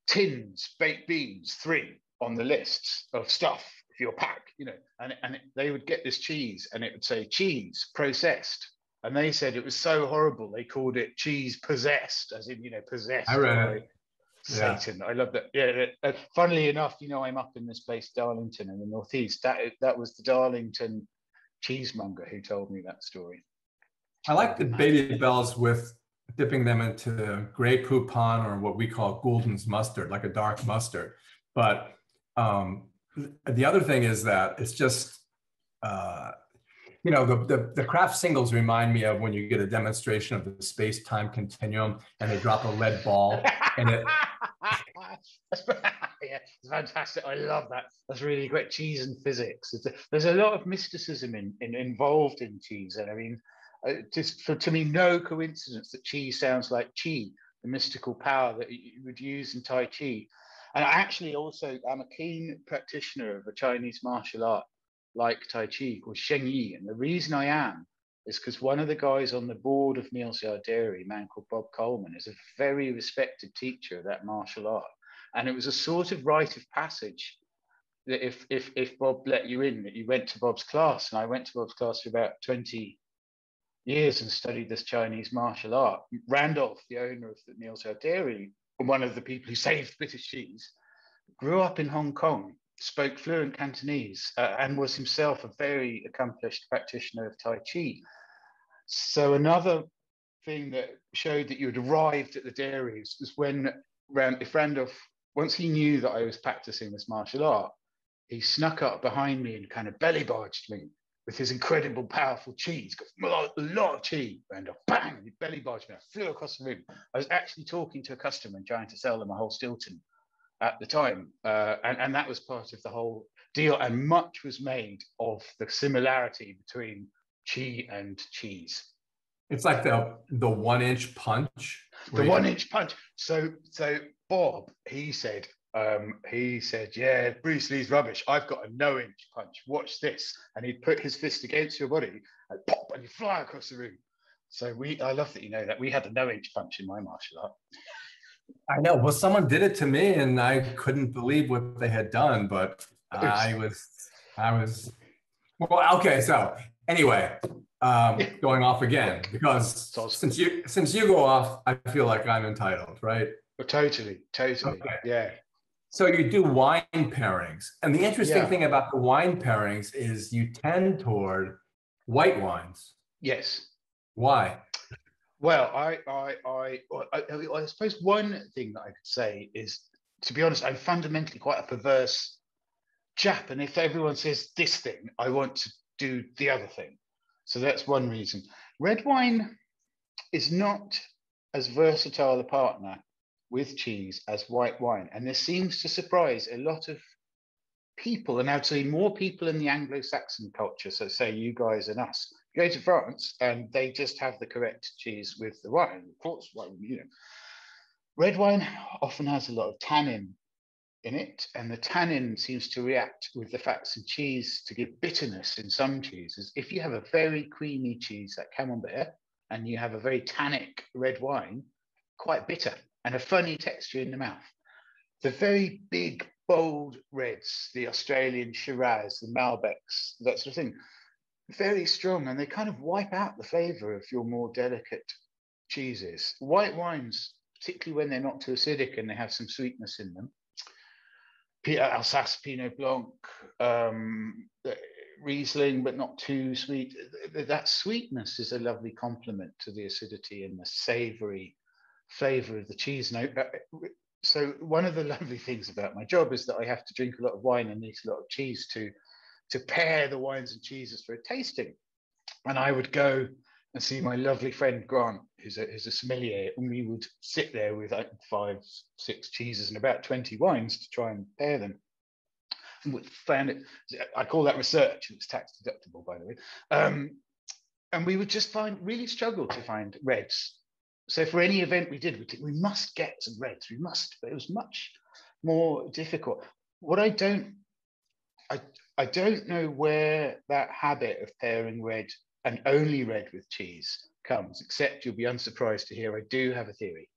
tins, baked beans, 3 on the list of stuff for your pack, you know, and they would get this cheese and it would say cheese processed. And they said it was so horrible, they called it cheese possessed, as in, you know, possessed. I read it. Satan. I love that. Yeah. Funnily enough, you know, I'm up in this place, Darlington, in the northeast. That was the Darlington cheesemonger who told me that story. I like the baby bells with dipping them into Grey Poupon, or what we call Gulden's mustard, like a dark mustard. But the other thing is that it's just, the craft singles remind me of when you get a demonstration of the space-time continuum and they drop a lead ball and it. Yeah, it's fantastic. I love that. That's really great. Cheese and physics. There's a lot of mysticism involved in cheese, and I mean, to me, no coincidence that cheese sounds like chi, the mystical power that you would use in Tai Chi. And I actually also am a keen practitioner of a Chinese martial art like Tai Chi called Sheng Yi. And the reason I am is because one of the guys on the board of Neal's Yard Dairy, a man called Bob Coleman, is a very respected teacher of that martial art. And it was a sort of rite of passage that if Bob let you in, that you went to Bob's class. And I went to Bob's class for about 20 years and studied this Chinese martial art. Randolph, the owner of the Neal's Yard Dairy, one of the people who saved British cheese, grew up in Hong Kong, spoke fluent Cantonese, and was himself a very accomplished practitioner of Tai Chi. So another thing that showed that you had arrived at the dairies was when Randolph, once he knew that I was practicing this martial art, he snuck up behind me and kind of belly barged me with his incredible, powerful chi. He's got a lot of chi, Randolph, bang, and he belly barged me. I flew across the room. I was actually talking to a customer and trying to sell them a whole Stilton at the time. And that was part of the whole deal. And much was made of the similarity between chi and cheese. It's like the 1-inch punch. The 1-inch punch. So Bob, he said, yeah, Bruce Lee's rubbish. I've got a no-inch punch. Watch this. And he'd put his fist against your body and pop, and you fly across the room. So I love that you know that. We had a no-inch punch in my martial art. I know. Well, someone did it to me and I couldn't believe what they had done, but I was, well, okay. So anyway, going off again, because since you go off, I feel like I'm entitled, right? Well, totally. Okay. Yeah. So you do wine pairings. And the interesting thing about the wine pairings is you tend toward white wines. Yes. Why? Well, I suppose one thing that I could say is, to be honest, I'm fundamentally quite a perverse chap. And if everyone says this thing, I want to do the other thing. So that's one reason. Red wine is not as versatile a partner with cheese as white wine. And this seems to surprise a lot of people, and I'd say more people in the Anglo-Saxon culture, so say you guys and us. You go to France and they just have the correct cheese with the wine. Of course, red wine often has a lot of tannin in it, and the tannin seems to react with the fats in cheese to give bitterness in some cheeses. If you have a very creamy cheese like Camembert and you have a very tannic red wine, quite bitter and a funny texture in the mouth. The very big, bold reds, the Australian Shiraz, the Malbecs, that sort of thing, very strong, and they kind of wipe out the flavour of your more delicate cheeses. White wines, particularly when they're not too acidic and they have some sweetness in them, Alsace Pinot Blanc, Riesling, but not too sweet. That sweetness is a lovely complement to the acidity and the savoury flavour of the cheese. So one of the lovely things about my job is that I have to drink a lot of wine and eat a lot of cheese to pair the wines and cheeses for a tasting. And I would go and see my lovely friend Grant, who's a sommelier, and we would sit there with 5, 6 cheeses and about 20 wines to try and pair them. And we found it, I call that research, it's tax deductible, by the way. And we would just really struggle to find reds. So for any event we did, we must get some reds, but it was much more difficult. What I don't know where that habit of pairing red and only red with cheese comes, except you'll be unsurprised to hear I do have a theory.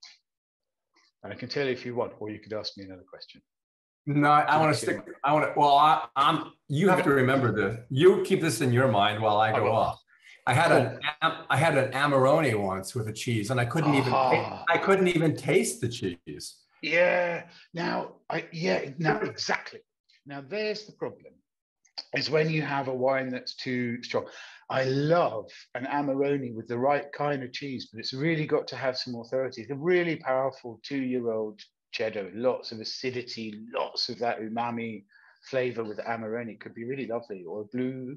And I can tell you if you want, or you could ask me another question. No, you have to remember this. You keep this in your mind while I go off. I had an Amarone once with a cheese, and I couldn't even taste the cheese. Yeah. Now exactly. Now there's the problem. is when you have a wine that's too strong. I love an Amarone with the right kind of cheese, but it's really got to have some authority. It's a really powerful 2-year-old cheddar, lots of acidity, lots of that umami flavor with Amarone. Could be really lovely, or a blue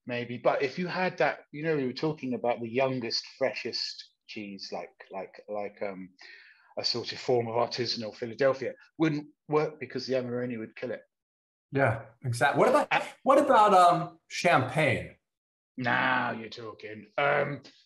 maybe. But if you had that, you know, we were talking about the youngest, freshest cheese, like a sort of form of artisanal Philadelphia, wouldn't work because the Amarone would kill it. Yeah, exactly. What about champagne? Now you're talking.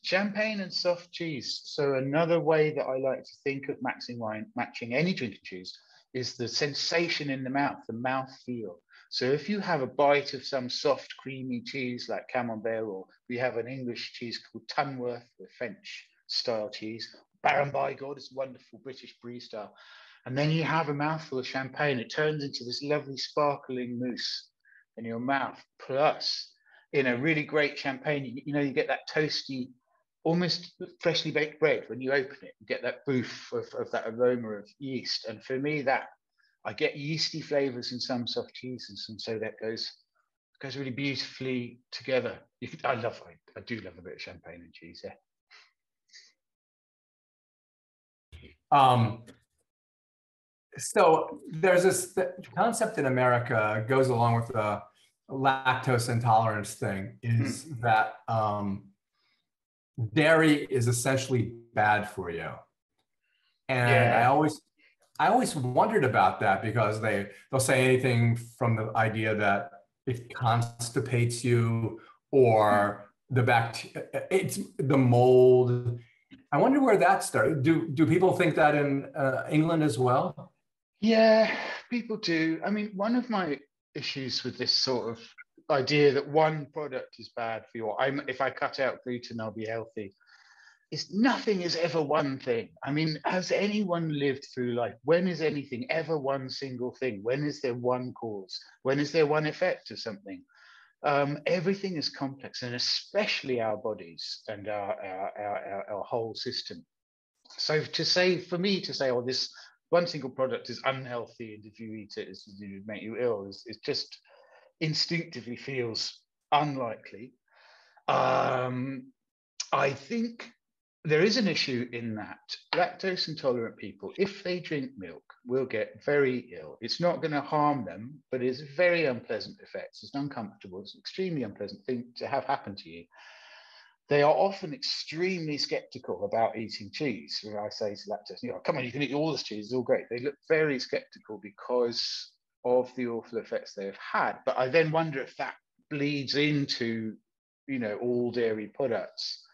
Champagne and soft cheese. So another way that I like to think of matching any drinking cheese is the sensation in the mouth feel. So if you have a bite of some soft, creamy cheese like Camembert, or we have an English cheese called Tunworth, the French style cheese, Baron Bigod is wonderful British brie style. And then you have a mouthful of champagne, it turns into this lovely sparkling mousse in your mouth. Plus, in a really great champagne, you know, you get that toasty, almost freshly baked bread when you open it. You get that boof of that aroma of yeast. And for me, that I get yeasty flavors in some soft cheeses, and so that goes really beautifully together. I do love a bit of champagne and cheese. Yeah. So there's this concept in America goes along with the lactose intolerance thing, is that dairy is essentially bad for you. And Yeah. I always wondered about that, because they'll say anything from the idea that it constipates you, or it's the mold. I wonder where that started. Do people think that in England as well? Yeah, people do. I mean, one of my issues with this sort of idea that one product is bad for you, if I cut out gluten, I'll be healthy, is nothing is ever one thing. I mean, has anyone lived through life? When is anything ever one single thing? When is there one cause? When is there one effect of something? Everything is complex, and especially our bodies and our whole system. So for me to say, oh, this one single product is unhealthy, and if you eat it, it would make you ill, it just instinctively feels unlikely. I think there is an issue in that lactose intolerant people, if they drink milk, will get very ill. It's not going to harm them, but it's very unpleasant effects. It's uncomfortable. It's an extremely unpleasant thing to have happen to you. They are often extremely skeptical about eating cheese. When I say to lactose, come on, you can eat all this cheese, it's all great. They look very skeptical because of the awful effects they've had. But I then wonder if that bleeds into, all dairy products.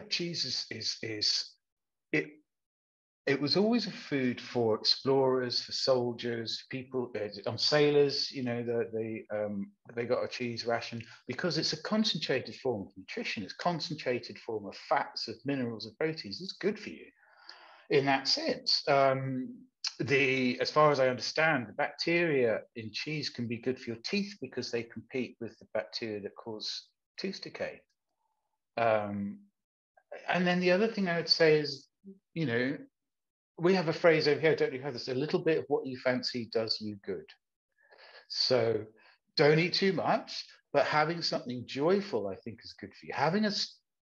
Cheese it was always a food for explorers, for soldiers, people, sailors. They got a cheese ration because it's a concentrated form of nutrition. It's concentrated form of fats, of minerals, of proteins. It's good for you in that sense. As far as I understand, the bacteria in cheese can be good for your teeth because they compete with the bacteria that cause tooth decay. And then the other thing I would say is, we have a phrase over here, don't you have this? A little bit of what you fancy does you good. So don't eat too much, but having something joyful, I think, is good for you.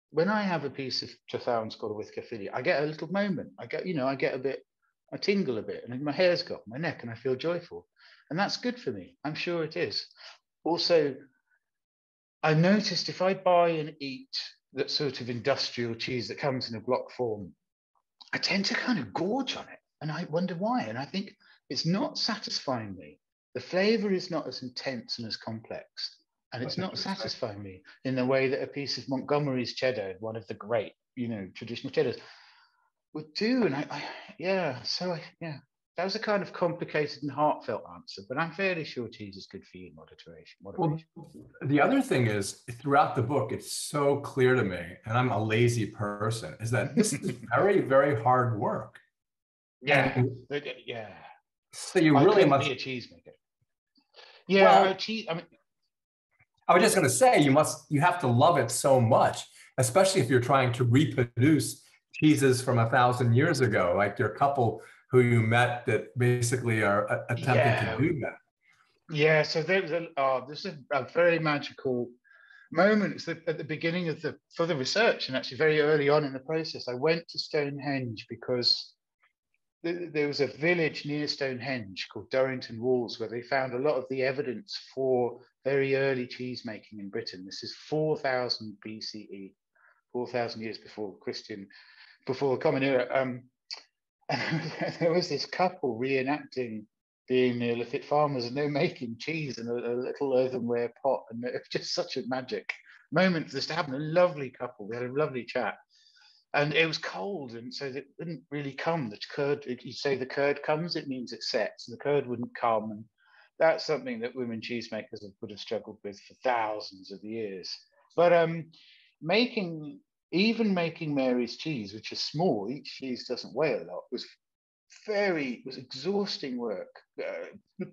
When I have a piece of Trathauen called a Whiskey, I get a little moment. I tingle a bit, and my hair's got on my neck, and I feel joyful. And that's good for me. I'm sure it is. Also, I noticed if I buy and eat that sort of industrial cheese that comes in a block form, I tend to kind of gorge on it, and I wonder why. And I think it's not satisfying me. The flavor is not as intense and as complex, and it's not satisfying me in the way that a piece of Montgomery's cheddar, one of the great, traditional cheddars, would do. And that was a kind of complicated and heartfelt answer, but I'm fairly sure cheese is good for you in moderation. Well, the other thing is, throughout the book, it's so clear to me, and I'm a lazy person, is that this is very, very hard work. Yeah. So you really must be a cheesemaker. Yeah, well, I was just going to say, you have to love it so much, especially if you're trying to reproduce cheeses from 1,000 years ago, like your couple who you met that basically are attempting to do that. Yeah, so there was this is a very magical moment. It's at the beginning of for the research, and actually very early on in the process. I went to Stonehenge because there was a village near Stonehenge called Durrington Walls where they found a lot of the evidence for very early cheese making in Britain. This is 4000 BCE, 4000 years before the Common Era. And there was this couple reenacting being Neolithic farmers, and they're making cheese in a little earthenware pot, and it was just such a magic moment for this to happen. A lovely couple. We had a lovely chat, and it was cold, and so it didn't really come. The curd, if you say the curd comes, it means it sets, and the curd wouldn't come, and that's something that women cheesemakers would have struggled with for thousands of years. But making Mary's cheese, which is small, each cheese doesn't weigh a lot, was exhausting work.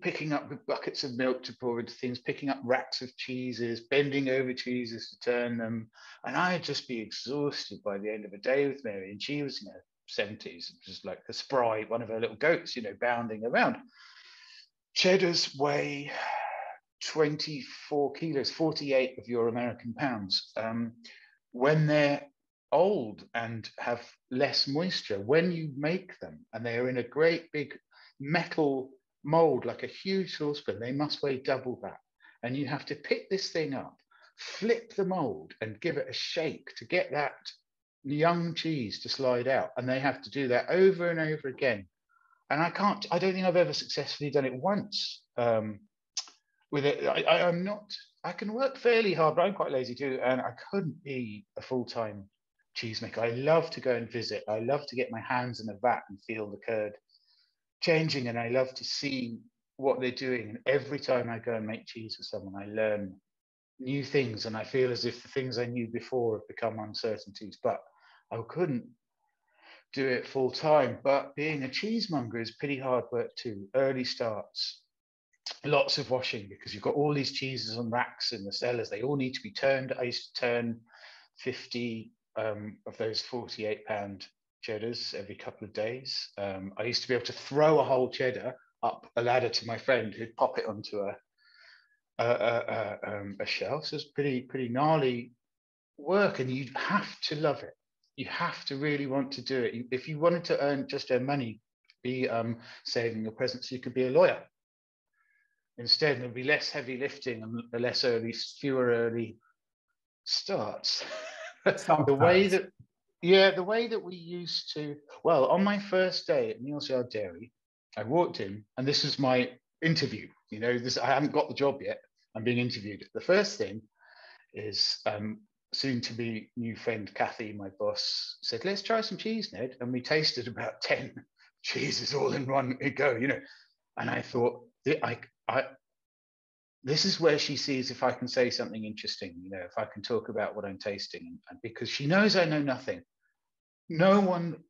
Picking up buckets of milk to pour into things, picking up racks of cheeses, bending over cheeses to turn them, and I'd just be exhausted by the end of a day with Mary. And she was, 70s, just like a spry, one of her little goats, bounding around. Cheddars weigh 24 kilos, 48 of your American pounds. When they're old and have less moisture, when you make them and they're in a great big metal mold, like a huge saucepan, they must weigh double that. And you have to pick this thing up, flip the mold and give it a shake to get that young cheese to slide out. And they have to do that over and over again. And I don't think I've ever successfully done it once with it. I can work fairly hard, but I'm quite lazy too. And I couldn't be a full-time cheesemaker. I love to go and visit. I love to get my hands in a vat and feel the curd changing, and I love to see what they're doing. And every time I go and make cheese with someone, I learn new things, and I feel as if the things I knew before have become uncertainties. But I couldn't do it full time. But being a cheesemonger is pretty hard work too. Early starts, lots of washing, because you've got all these cheeses on racks in the cellars. They all need to be turned. I used to turn 50 of those 48-pound cheddars every couple of days. I used to be able to throw a whole cheddar up a ladder to my friend who'd pop it onto a shelf. So it's pretty gnarly work, and you have to love it. You have to really want to do it. If you wanted to earn money, be saving your presents, you could be a lawyer instead. There'd be less heavy lifting and fewer early starts. The way that we used to, well, on my first day at Neal's Yard Dairy, I walked in, and this is my interview. I haven't got the job yet. I'm being interviewed. The first thing is soon to be new friend Kathy, my boss, said, "Let's try some cheese, Ned." And we tasted about 10 cheeses all in one go, And I thought, this is where she sees if I can say something interesting, if I can talk about what I'm tasting. And because she knows I know nothing. No one,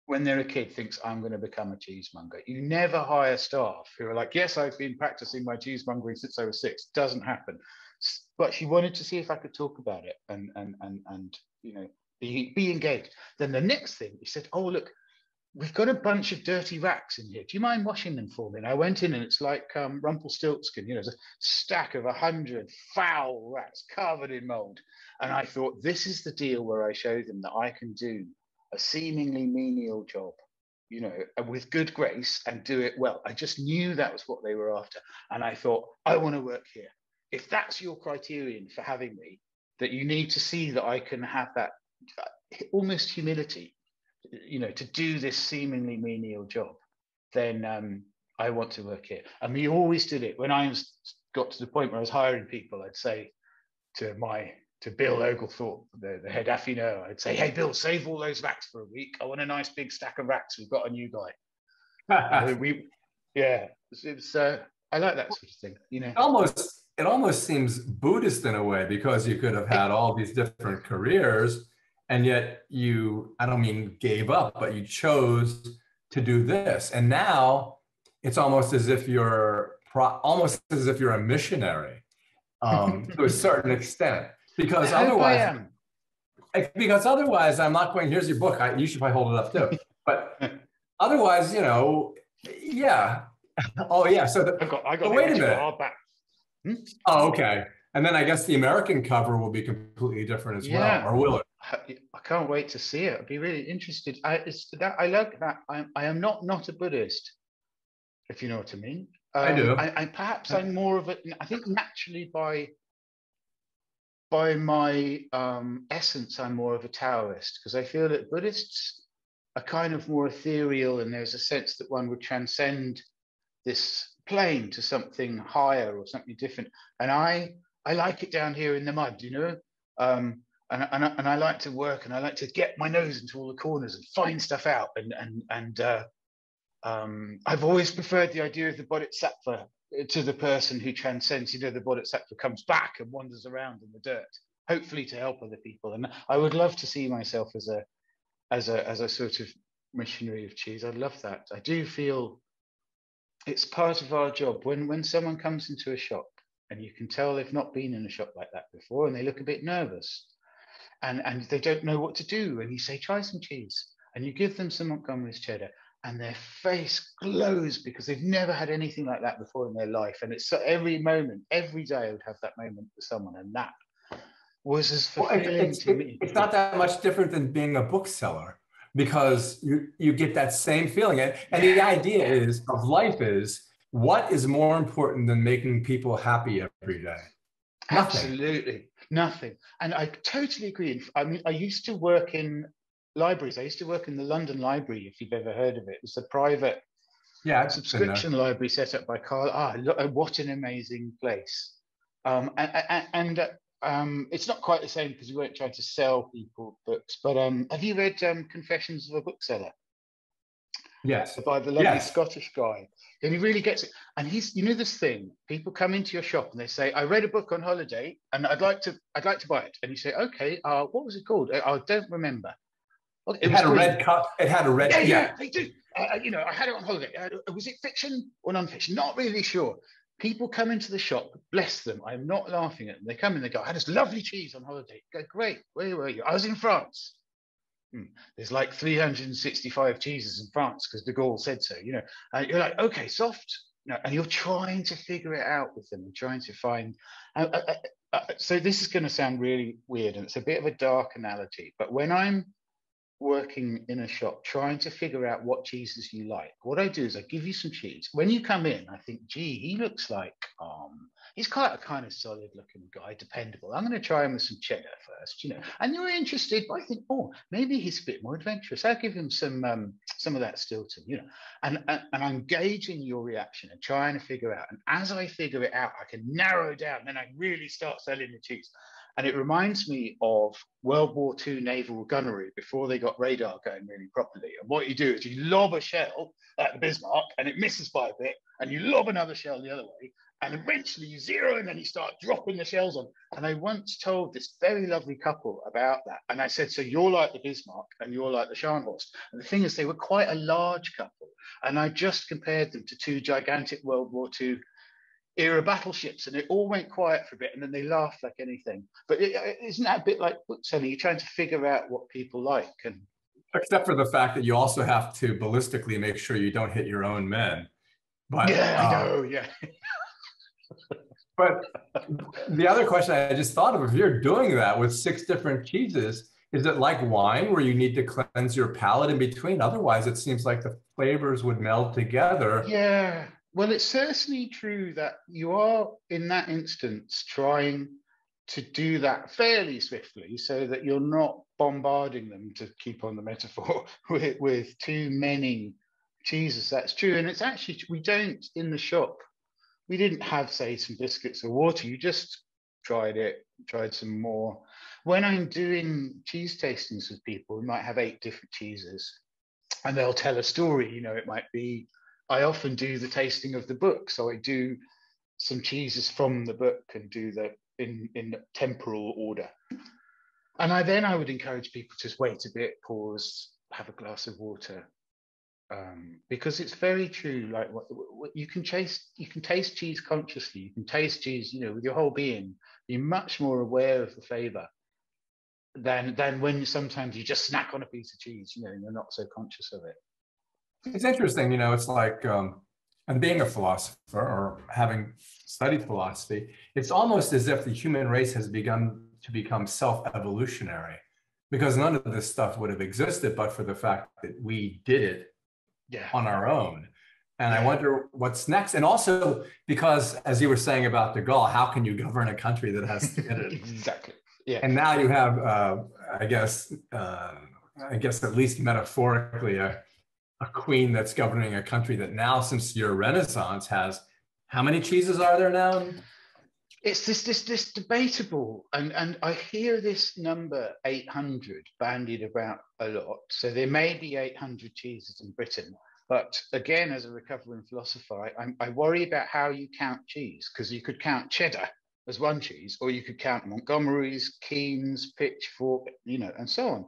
when they're a kid, thinks I'm going to become a cheesemonger. You never hire staff who are like, "Yes, I've been practicing my cheesemongering since I was 6. Doesn't happen. But she wanted to see if I could talk about it and be engaged. Then the next thing, he said, "Oh, look, we've got a bunch of dirty racks in here. Do you mind washing them for me?" And I went in, and it's like Rumpelstiltskin, there's a stack of 100 foul racks covered in mold. And I thought, this is the deal where I show them that I can do a seemingly menial job, with good grace, and do it well. I just knew that was what they were after. And I thought, I want to work here. If that's your criterion for having me, that you need to see that I can have that almost humility, to do this seemingly menial job, then I want to work here. And we always did it. When I got to the point where I was hiring people, I'd say to Bill Oglethorpe, the head affineur, I'd say, "Hey, Bill, save all those racks for a week. I want a nice big stack of racks. We've got a new guy." I like that sort of thing. It almost seems Buddhist in a way, because you could have had all these different careers, and yet you, I don't mean gave up, but you chose to do this. And now it's almost as if you're a missionary to a certain extent, because otherwise I'm not going, "Here's your book. You should probably hold it up too." But otherwise, Oh yeah. So I got so the wait a original minute. hardback. Hmm? Oh, okay. And then I guess the American cover will be completely different as well, Yeah. or will it? I can't wait to see it. I'd be really interested. I like that. I am not a Buddhist, if you know what I mean. I do. Perhaps I'm more of a. I think naturally by my essence, I'm more of a Taoist, because I feel that Buddhists are kind of more ethereal, and there's a sense that one would transcend this plane to something higher or something different. And I like it down here in the mud, you know. And I like to work, and I like to get my nose into all the corners and find stuff out. I've always preferred the idea of the bodhisattva to the person who transcends. You know, the bodhisattva comes back and wanders around in the dirt, hopefully to help other people. And I would love to see myself as a sort of missionary of cheese. I love that. I do feel it's part of our job when someone comes into a shop and you can tell they've not been in a shop like that before, and they look a bit nervous and they don't know what to do, and you say, try some cheese, and you give them some Montgomery's cheddar, and their face glows because they've never had anything like that before in their life. And it's so every moment, every day I would have that moment with someone, and that was as fulfilling to me. It's not that much different than being a bookseller, because you get that same feeling. And the idea is of life is, what is more important than making people happy every day? Nothing. Absolutely nothing. And I totally agree. I mean, I used to work in libraries. I used to work in the London Library, if you've ever heard of it. It's a private subscription library set up by Carl. What an amazing place. It's not quite the same because we weren't trying to sell people books. But have you read Confessions of a Bookseller? Yes. By the lovely Scottish guy. And he really gets it. And he's, you know, this thing, people come into your shop and they say, I read a book on holiday and I'd like to buy it. And you say, okay, what was it called? I don't remember. Okay, it had a red cup. It had a red. Yeah, they do. You know, I had it on holiday. Was it fiction or non-fiction? Not really sure. People come into the shop, bless them. I'm not laughing at them. They come in, they go, I had this lovely cheese on holiday. Go, great. Where were you? I was in France. There's like 365 cheeses in France because de Gaulle said so, you know. And you're like, okay, soft. No, and you're trying to figure it out with them and trying to find. So this is going to sound really weird, and it's a bit of a dark analogy, but when I'm working in a shop trying to figure out what cheeses you like, what I do is I give you some cheese. When you come in, I think, gee, he looks like he's quite a kind of solid looking guy, dependable. I'm going to try him with some cheddar first, you know. And you're interested, but I think, oh, maybe he's a bit more adventurous. I'll give him some of that Stilton, you know. And I'm gauging your reaction and trying to figure out. And as I figure it out, I can narrow down, then I really start selling the cheese. And it reminds me of World War II naval gunnery before they got radar going really properly. And what you do is you lob a shell at the Bismarck and it misses by a bit, and you lob another shell the other way, and eventually you zero and then you start dropping the shells on. And I once told this very lovely couple about that. And I said, so you're like the Bismarck and you're like the Scharnhorst. And the thing is, they were quite a large couple. And I just compared them to two gigantic World War II era battleships, and it all went quiet for a bit, and then they laughed like anything. But isn't that a bit like bookselling? You're trying to figure out what people like, and except for the fact that you also have to ballistically make sure you don't hit your own men. But yeah, I know, yeah. But the other question I just thought of, if you're doing that with 6 different cheeses, is it like wine where you need to cleanse your palate in between? Otherwise, it seems like the flavors would meld together. Yeah. Well, it's certainly true that you are, in that instance, trying to do that fairly swiftly so that you're not bombarding them, to keep on the metaphor, with too many cheeses. That's true. And it's actually, we don't, in the shop, we didn't have, say, some biscuits or water. You just tried some more. When I'm doing cheese tastings with people, we might have 8 different cheeses and they'll tell a story. You know, it might be, I often do the tasting of the book. So I do some cheeses from the book and do the in temporal order. And I would encourage people to just wait a bit, pause, have a glass of water. Because it's very true. Like what you can taste cheese consciously. You can taste cheese, you know, with your whole being. You're much more aware of the flavor than when sometimes you just snack on a piece of cheese, you know, and you're not so conscious of it. It's interesting, you know, it's like And being a philosopher or having studied philosophy, it's almost as if the human race has begun to become self-evolutionary, because none of this stuff would have existed but for the fact that we did it on our own. And I wonder what's next. And also because, as you were saying about de Gaulle, how can you govern a country that has stupidity? Exactly. Yeah. And now you have, I guess at least metaphorically, a queen that's governing a country that now, since your Renaissance, has, how many cheeses are there now? It's this debatable, and I hear this number 800 bandied about a lot. So there may be 800 cheeses in Britain, but again, as a recovering philosopher, I worry about how you count cheese, because you could count cheddar as one cheese, or you could count Montgomery's, Keen's, Pitchfork, and so on.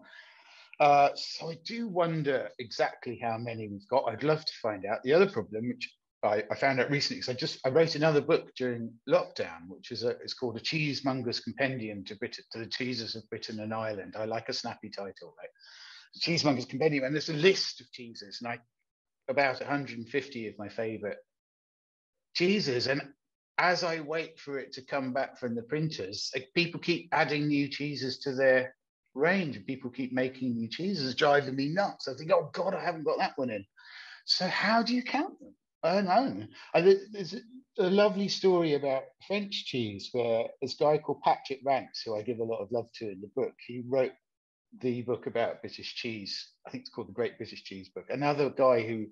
So I do wonder exactly how many we've got. I'd love to find out. The other problem, which I found out recently, because I wrote another book during lockdown, which is it's called A Cheesemonger's Compendium to the Cheeses of Britain and Ireland. I like a snappy title, right? Cheesemonger's Compendium, and there's a list of cheeses, and about 150 of my favorite cheeses. And as I wait for it to come back from the printers, people keep adding new cheeses to their range, and people keep making new cheeses, driving me nuts. I think, oh God, I haven't got that one in. So how do you count them? I don't know. There's a lovely story about French cheese where this guy called Patrick Ranks, who I give a lot of love to in the book, he wrote the book about British cheese. I think it's called The Great British Cheese Book. Another guy who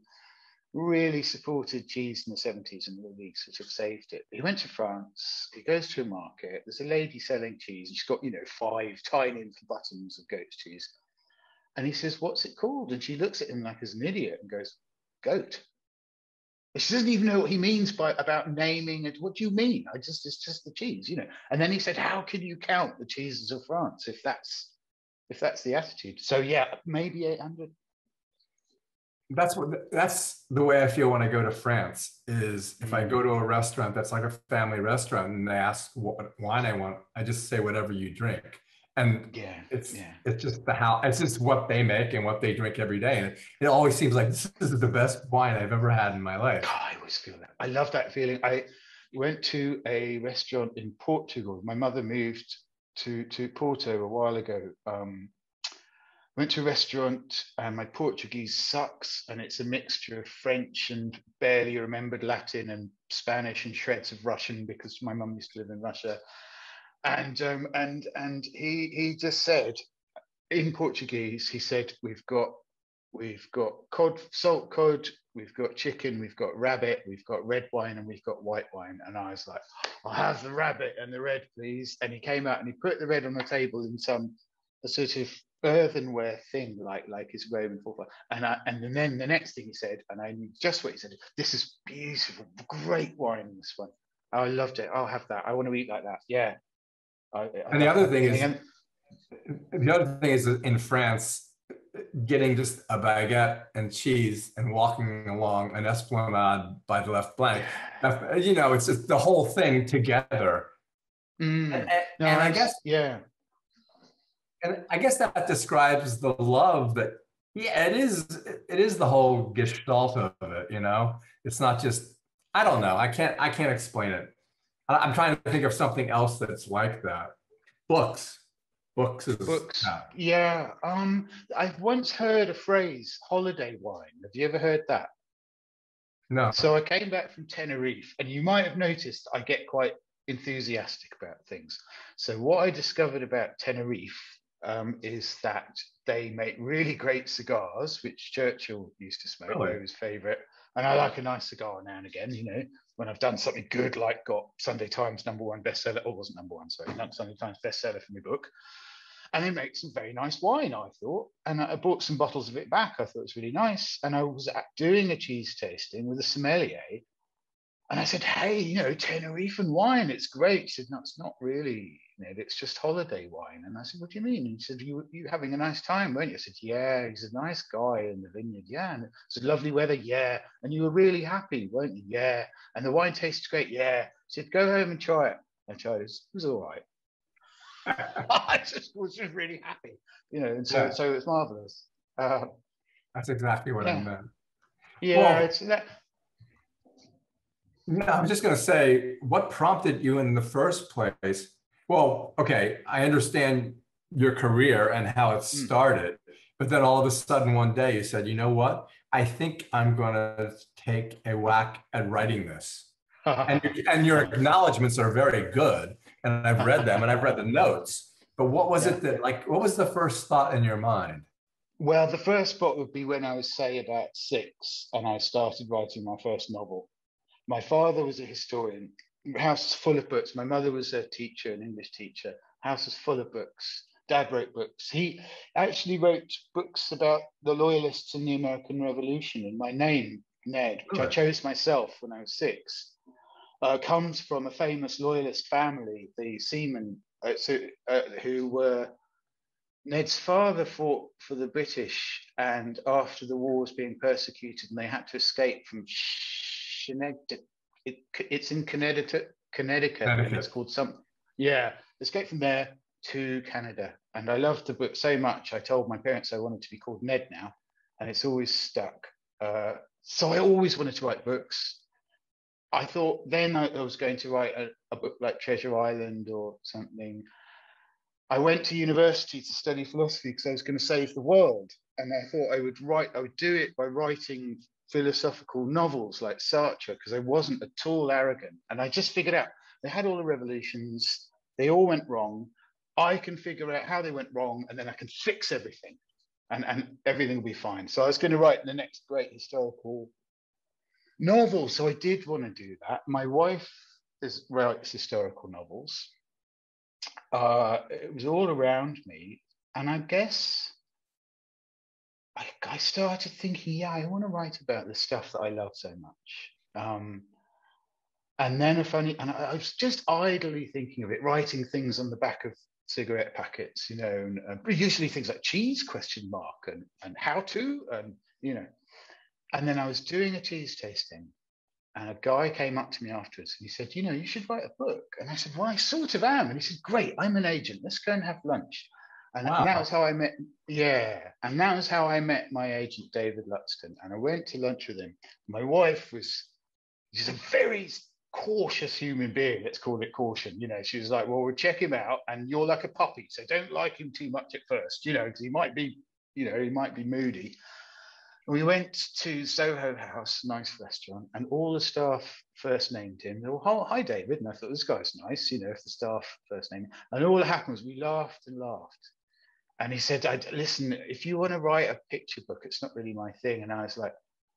really supported cheese in the 70s and really sort of saved it. He went to France, he goes to a market, there's a lady selling cheese, and she's got, 5 tiny little buttons of goat's cheese. And he says, what's it called? And she looks at him like as an idiot and goes, goat. And she doesn't even know what he means about naming it. What do you mean? It's just the cheese, And then he said, how can you count the cheeses of France if that's the attitude? So yeah, maybe 800. That's the way I feel when I go to France, is if I go to a restaurant that's like a family restaurant and they ask what wine I want, I just say whatever you drink. And it's just what they make and what they drink every day. And it always seems like this is the best wine I've ever had in my life. God, I always feel that. I love that feeling. I went to a restaurant in Portugal. My mother moved to Porto a while ago. Went to a restaurant and my Portuguese sucks, and it's a mixture of French and barely remembered Latin and Spanish and shreds of Russian, because my mum used to live in Russia. And he just said in Portuguese, he said, we've got cod, salt cod, we've got chicken, we've got rabbit, we've got red wine, and we've got white wine. And I was like, I'll have the rabbit and the red, please. And he came out and he put the red on the table in a sort of earthenware thing, like his Roman forefather. And then the next thing he said, and I knew just what he said, this is beautiful, great wine, this one. Oh, I loved it. I'll have that. I want to eat like that. Yeah. And the other thing is in France, getting just a baguette and cheese and walking along an esplanade by the left flank, it's just the whole thing together. And I guess, and I guess that describes the love that, it is the whole gestalt of it, It's not just, I don't know, I can't explain it. I'm trying to think of something else that's like that. Books. Yeah. I've once heard a phrase, holiday wine. Have you ever heard that? No. So I came back from Tenerife, and you might have noticed I get quite enthusiastic about things. So what I discovered about Tenerife is that they make really great cigars, which Churchill used to smoke. Really? They were his favorite. And I like a nice cigar now and again, when I've done something good, like got Sunday Times #1 bestseller, or wasn't #1, sorry, not Sunday Times bestseller for my book. And they make some very nice wine, I thought. And I bought some bottles of it back. I thought it was really nice. And I was doing a cheese tasting with a sommelier. And I said, hey, Tenerife and wine, it's great. He said, no, it's not really, Ned, it's just holiday wine. And I said, what do you mean? And he said, you having a nice time, weren't you? I said, yeah. He's a nice guy in the vineyard, yeah. And it's lovely weather, yeah. And you were really happy, weren't you? Yeah. And the wine tastes great, yeah. He said, go home and try it. I tried it. It was all right. I was just really happy, and so it's marvelous. That's exactly what I meant. Yeah, well, it's that. No, I was just going to say, what prompted you in the first place? Well, okay, I understand your career and how it Mm. started, but then all of a sudden one day you said, you know what? I think I'm going to take a whack at writing this. And your acknowledgments are very good. And I've read them and I've read the notes. But what was Yeah. it that, like, what was the first thought in your mind? Well, the first spot would be when I was, say, about 6, and I started writing my first novel. My father was a historian. House was full of books. My mother was a teacher, an English teacher. House was full of books. Dad wrote books. He actually wrote books about the Loyalists and the American Revolution. And my name, Ned, which I chose myself when I was 6, comes from a famous Loyalist family, the Seamen, who were Ned's father fought for the British, and after the war was being persecuted, and they had to escape from it's in Connecticut, and it's called something. Yeah, escape from there to Canada. And I loved the book so much, I told my parents I wanted to be called Ned now, and it's always stuck. So I always wanted to write books. I thought then I was going to write a book like Treasure Island or something. I went to university to study philosophy because I was going to save the world. And I thought I would do it by writing philosophical novels like Sartre, because I wasn't at all arrogant. And I just figured out they had all the revolutions, they all went wrong. I can figure out how they went wrong, and then I can fix everything, and everything will be fine. So I was going to write the next great historical novel. So I did want to do that. My wife writes historical novels. It was all around me, and I guess I started thinking, yeah, I want to write about the stuff that I love so much. And then I was just idly thinking of it, writing things on the back of cigarette packets, and usually things like cheese ? And how to, and and then I was doing a cheese tasting. And a guy came up to me afterwards and he said, you should write a book. And I said, well, I sort of am. And he said, great, I'm an agent. Let's go and have lunch. And Wow. that was how I met. Yeah. And that was how I met my agent, David Luxton. And I went to lunch with him. My wife she's a very cautious human being. Let's call it caution. She was like, well, we'll check him out. And you're like a puppy. So don't like him too much at first, because he might be moody. We went to Soho House, nice restaurant, and all the staff first named him. They were, oh, hi, David. And I thought, this guy's nice, if the staff first named him. And all that happened was we laughed and laughed. And he said, listen, if you want to write a picture book, it's not really my thing. And I was like,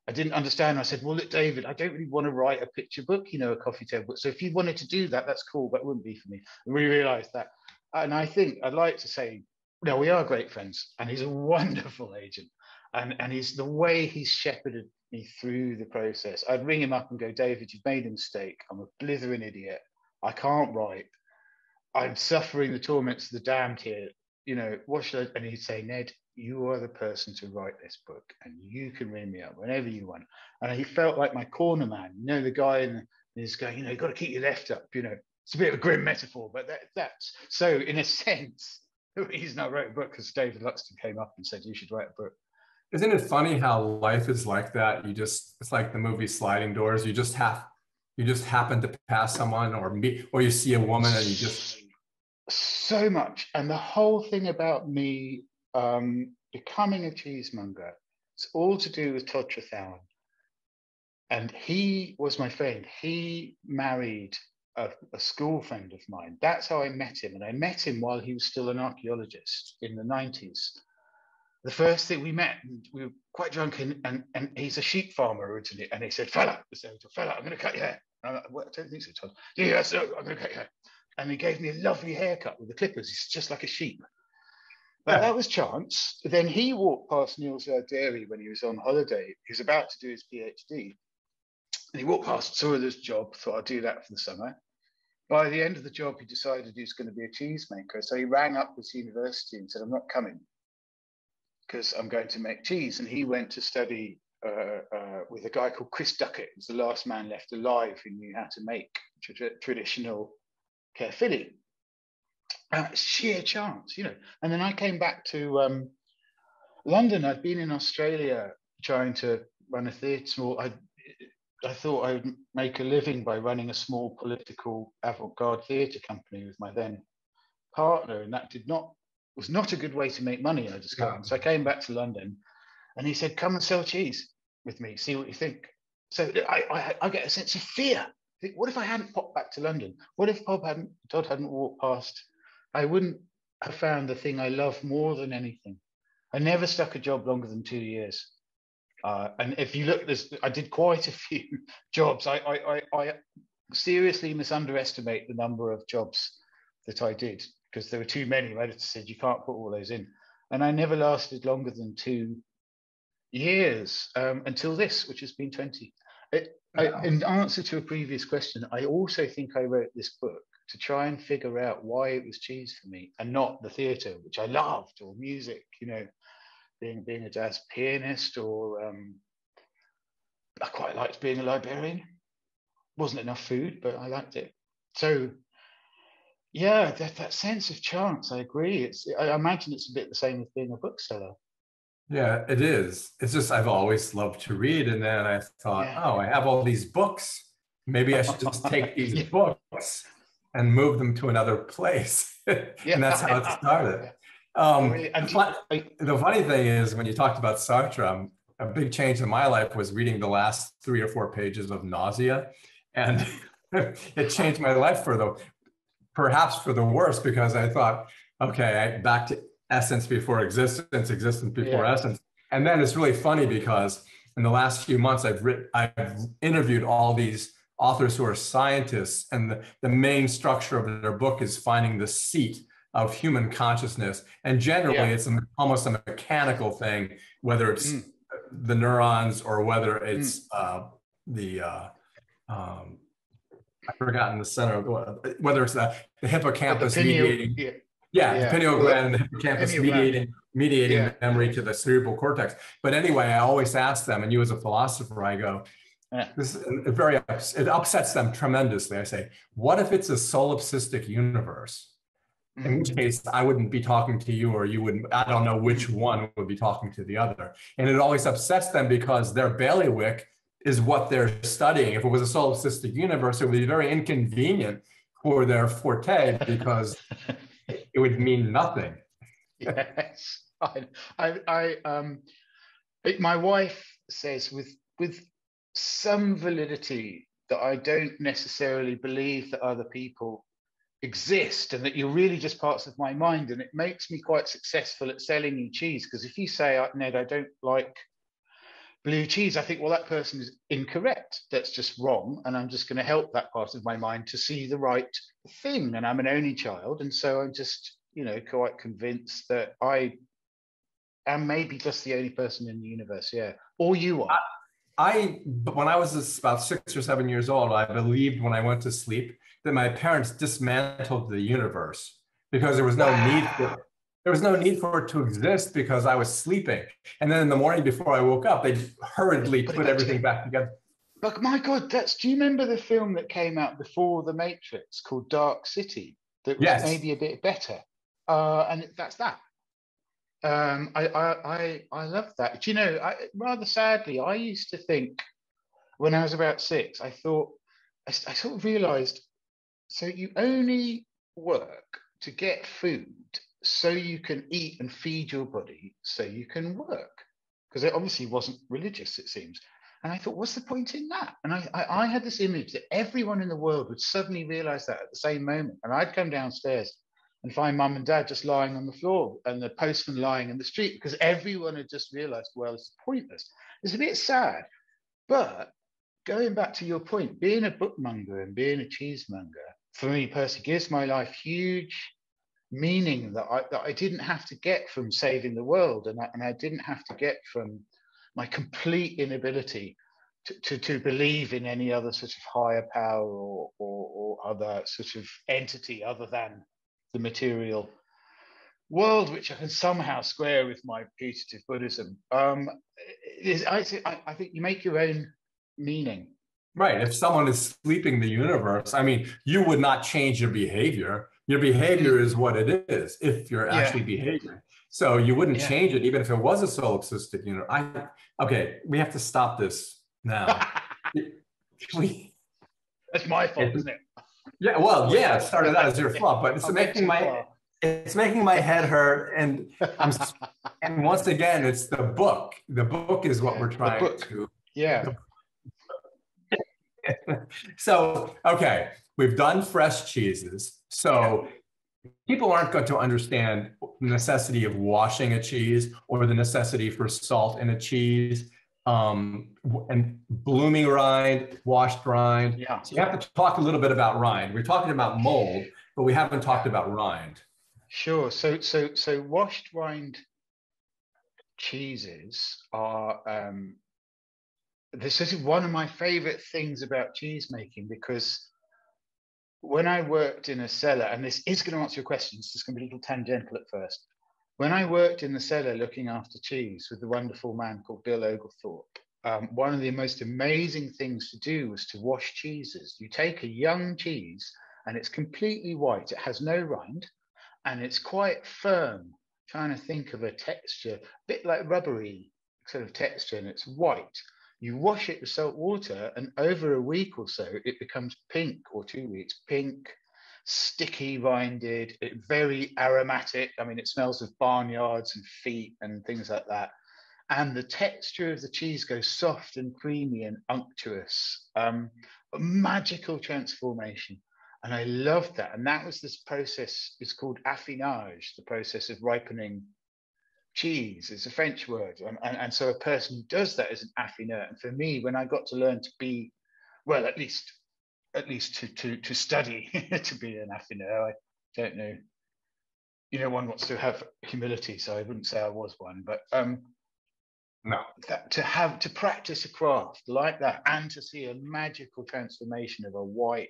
I didn't understand. I said, well, look, David, I don't really want to write a picture book, a coffee table book. So if you wanted to do that, that's cool, but it wouldn't be for me. And we realized that. And I think I'd like to say, we are great friends, and he's a wonderful agent. And he's the way he's shepherded me through the process. I'd ring him up and go, David, you've made a mistake. I'm a blithering idiot. I can't write. I'm suffering the torments of the damned here. What should I? And he'd say, Ned, you are the person to write this book, and you can ring me up whenever you want. And he felt like my corner man. The guy is going, you've got to keep your left up. It's a bit of a grim metaphor, but that's so. In a sense, the reason I wrote a book because David Luxton came up and said you should write a book. Isn't it funny how life is like that? It's like the movie Sliding Doors. You just happen to pass someone or you see a woman and you just. So much. And the whole thing about me becoming a cheesemonger, it's all to do with Todd Trethowan. And he was my friend. He married a school friend of mine. That's how I met him. And I met him while he was still an archaeologist in the 90s. The first thing we met, we were quite drunk, and he's a sheep farmer originally. And he said, fella, I'm going to cut your hair. And I'm like, well, I don't think so, Todd. Yes, no, I'm going to cut your hair. And he gave me a lovely haircut with the clippers. He's just like a sheep. But that was chance. Then he walked past Neil's Dairy when he was on holiday. He was about to do his PhD. And he walked past, saw this job, thought I'd do that for the summer. By the end of the job, he decided he was going to be a cheesemaker. So he rang up his university and said, I'm not coming because I'm going to make cheese. And he went to study with a guy called Chris Duckett, who's the last man left alive who knew how to make traditional Caerphilly. Sheer chance, And then I came back to London. I'd been in Australia trying to run a theatre. I thought I would make a living by running a small political avant-garde theatre company with my then partner, and that was not a good way to make money, I discovered. No. So I came back to London, and he said, "Come and sell cheese with me, see what you think." So I get a sense of fear. I think, what if I hadn't popped back to London? What if Todd hadn't walked past? I wouldn't have found the thing I love more than anything. I never stuck a job longer than 2 years. And if you look at this, I did quite a few jobs. I seriously misunderestimate the number of jobs that I did, because there were too many. My editor said, you can't put all those in. And I never lasted longer than 2 years until this, which has been 20. In answer to a previous question, I also think I wrote this book to try and figure out why it was cheese for me and not the theatre, which I loved, or music, you know, being a jazz pianist, or I quite liked being a librarian. Wasn't enough food, but I liked it. So yeah, that sense of chance, I agree. I imagine it's a bit the same as being a bookseller. Yeah, it is. It's just I've always loved to read, and then I thought, oh, I have all these books. Maybe I should just take these books and move them to another place. And that's how it started. The funny thing is, when you talked about Sartre, a big change in my life was reading the last 3 or 4 pages of Nausea, and it changed my life perhaps for the worse, because I thought, okay, back to essence before existence, existence before essence. And then it's really funny because in the last few months, I've interviewed all these authors who are scientists, and the main structure of their book is finding the seat of human consciousness. And generally it's almost a mechanical thing, whether it's the neurons or whether it's I've forgotten the center, whether it's the hippocampus mediating. The pineal gland and the hippocampus mediating memory to the cerebral cortex. But anyway, I always ask them, and you as a philosopher, I go, it upsets them tremendously. I say, what if it's a solipsistic universe? In which case, I wouldn't be talking to you, or you wouldn't, I don't know which one would be talking to the other. And it always upsets them because their bailiwick is what they're studying. If it was a solipsistic universe, it would be very inconvenient for their forte, because it would mean nothing. Yes, my wife says with some validity that I don't necessarily believe that other people exist, and that you're really just parts of my mind. And it makes me quite successful at selling you cheese, because if you say, Ned, I don't like blue cheese, I think, well, that person is incorrect. That's just wrong. And I'm just going to help that part of my mind to see the right thing. And I'm an only child. And so I'm just, you know, quite convinced that I am maybe just the only person in the universe. Yeah. Or you are. When I was about 6 or 7 years old, I believed when I went to sleep that my parents dismantled the universe, because there was no need for it. There was no need for it to exist, because I was sleeping. And then in the morning before I woke up, they hurriedly put everything back together. But my God, do you remember the film that came out before The Matrix called Dark City? That was maybe a bit better. And that's that. I love that. Do you know, rather sadly, I used to think when I was about 6, I sort of realized, so you only work to get food so you can eat and feed your body so you can work, because it obviously wasn't religious, it seems. And I thought, what's the point in that? And I had this image that everyone in the world would suddenly realize that at the same moment. And I'd come downstairs and find mum and dad just lying on the floor, and the postman lying in the street, because everyone had just realized, well, it's pointless. It's a bit sad. But going back to your point, being a bookmonger and being a cheesemonger, for me personally, gives my life huge meaning that I didn't have to get from saving the world, and I didn't have to get from my complete inability to believe in any other sort of higher power or other sort of entity other than the material world, which I can somehow square with my putative Buddhism. I think you make your own meaning. Right. If someone is sleeping the universe, I mean, you would not change your behavior. Your behavior is what it is if you're actually behaving. So you wouldn't change it, even if it was a solipsistic universe. Okay, we have to stop this now. we, That's my fault, isn't it? yeah, well, yeah, it started out as your fault, but it's making my head hurt, and and once again, it's the book. The book is what we're trying to. Yeah. So, okay, we've done fresh cheeses. So people aren't going to understand the necessity of washing a cheese or the necessity for salt in a cheese, and blooming rind, washed rind. Yeah. So you have to talk a little bit about rind. We're talking about mold, but we haven't talked about rind. Sure. So washed rind cheeses are this is one of my favorite things about cheese making, because when I worked in a cellar, and this is going to answer your questions, it's going to be a little tangential at first. When I worked in the cellar looking after cheese with the wonderful man called Bill Oglethorpe, one of the most amazing things to do was to wash cheeses. You take a young cheese and it's completely white. It has no rind and it's quite firm. Trying to think of a texture, a bit like rubbery sort of texture, and it's white. You wash it with salt water, and over a week or so, it becomes pink, or 2 weeks, pink, sticky rinded, very aromatic. I mean, it smells of barnyards and feet and things like that. And the texture of the cheese goes soft and creamy and unctuous. A magical transformation. And I loved that. And that was this process, it's called affinage, the process of ripening cheese. It's a French word. And so a person who does that is an affineur. And for me, when I got to learn to be, well, at least to study to be an affineur, I don't know, one wants to have humility, so I wouldn't say I was one, but no, that to practice a craft like that and to see a magical transformation of a white,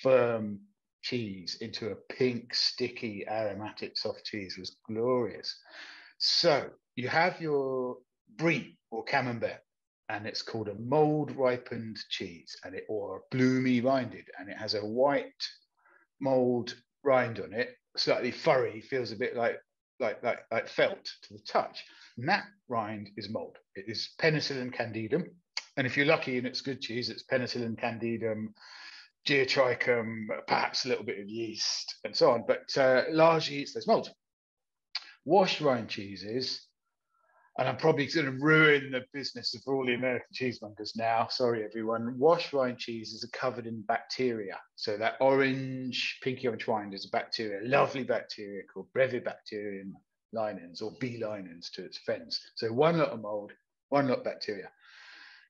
firm cheese into a pink, sticky, aromatic, soft cheese was glorious. So you have your brie or camembert, and it's called a mold ripened cheese, or bloomy rinded, and it has a white mold rind on it, slightly furry, feels a bit like felt to the touch. And that rind is mold. It is Penicillium candidum, and if you're lucky and it's good cheese, it's Penicillium candidum, geotrichum, perhaps a little bit of yeast, and so on. But largely, it's those molds. Washed rind cheeses, and I'm probably going to ruin the business of all the American cheesemongers now. Sorry, everyone. Washed rind cheeses are covered in bacteria. So that pinky orange rind is a bacteria, lovely bacteria called Brevibacterium linens, or B. linens to its friends. So one lot of mold, one lot of bacteria.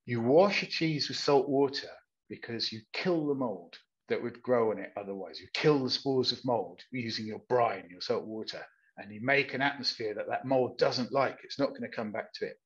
You wash a cheese with salt water because you kill the mold that would grow on it otherwise. You kill the spores of mold using your brine, your salt water. And you make an atmosphere that mold doesn't like. It's not going to come back to it.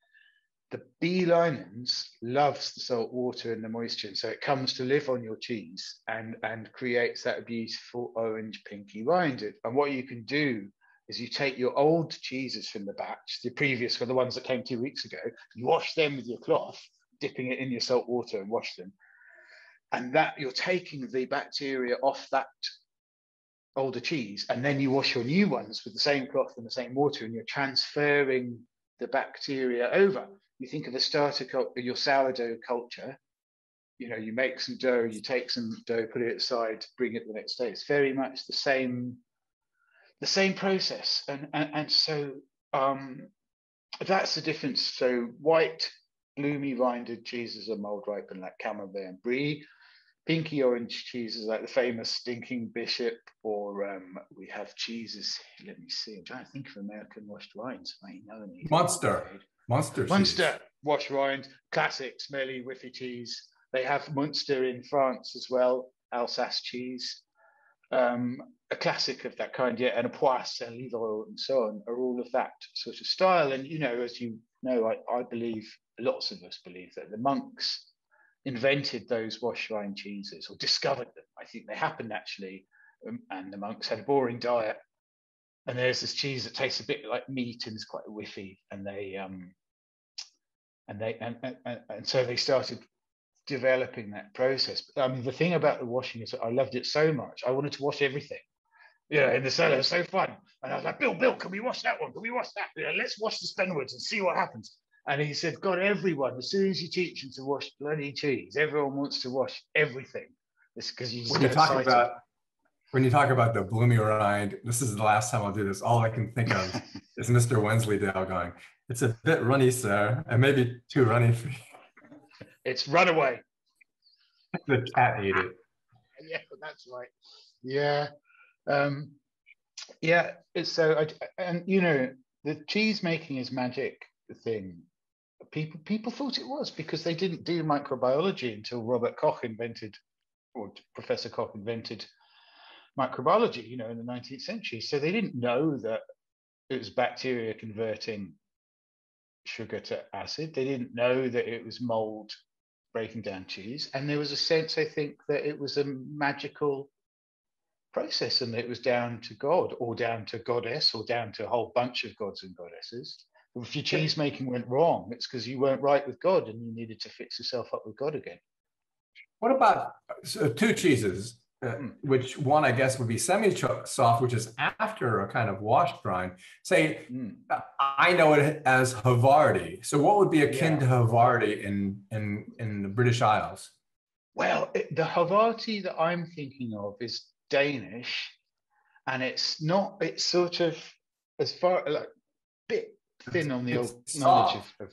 The B. linens loves the salt water and the moisture, and so it comes to live on your cheese and creates that beautiful orange pinky rind. And what you can do is you take your old cheeses from the batch, the previous were the ones that came 2 weeks ago, you wash them with your cloth, dipping it in your salt water and wash them. And that you're taking the bacteria off that older cheese, and then you wash your new ones with the same cloth and the same water, and you're transferring the bacteria over. You think of a starter, your sourdough culture, you make some dough, you take some dough, put it aside, bring it the next day. It's very much the same process. And so that's the difference. So white, bloomy rinded cheeses are mold ripened like Camembert and Brie. Pinky orange cheeses like the famous Stinking Bishop, or we have cheeses. Let me see. I'm trying to think of American washed rinds. I know any. Munster washed rind, classic smelly whiffy cheese. They have Munster in France as well, Alsace cheese, a classic of that kind. Yeah, and a Poisse and Livre and so on are all of that sort of style. And as you know, I believe, lots of us believe, that the monks invented those wash rind cheeses, or discovered them. I think they happened naturally, and the monks had a boring diet, and there's this cheese that tastes a bit like meat and is quite whiffy, and so they started developing that process. But, I mean, the thing about the washing is I loved it so much, I wanted to wash everything. In the cellar, it was so fun. And I was like, Bill, can we wash that one? Can we wash that? Let's wash the Spenwoods and see what happens. And he said, God, everyone, as soon as you teach them to wash bloody cheese, everyone wants to wash everything. It's because you just get excited. When you talk about the bloomy rind, this is the last time I'll do this. All I can think of is Mr. Wensleydale going, "It's a bit runny, sir, and maybe too runny for you." It's runaway. The cat ate it. Yeah, that's right. Yeah. Yeah. It's so, and you know, the cheese making is magic thing. People thought it was because they didn't do microbiology until Professor Koch invented microbiology, you know, in the 19th century. So they didn't know that it was bacteria converting sugar to acid. They didn't know that it was mold breaking down cheese. And there was a sense, I think, that it was a magical process and that it was down to God or down to goddess or down to a whole bunch of gods and goddesses. If your cheese making went wrong, it's because you weren't right with God and you needed to fix yourself up with God again. What about two cheeses, which one I guess would be semi-soft, which is after a kind of washed grind. Say, I know it as Havarti. So what would be akin to Havarti in the British Isles? Well, the Havarti that I'm thinking of is Danish, and it's sort of as far like bit thin on the old knowledge of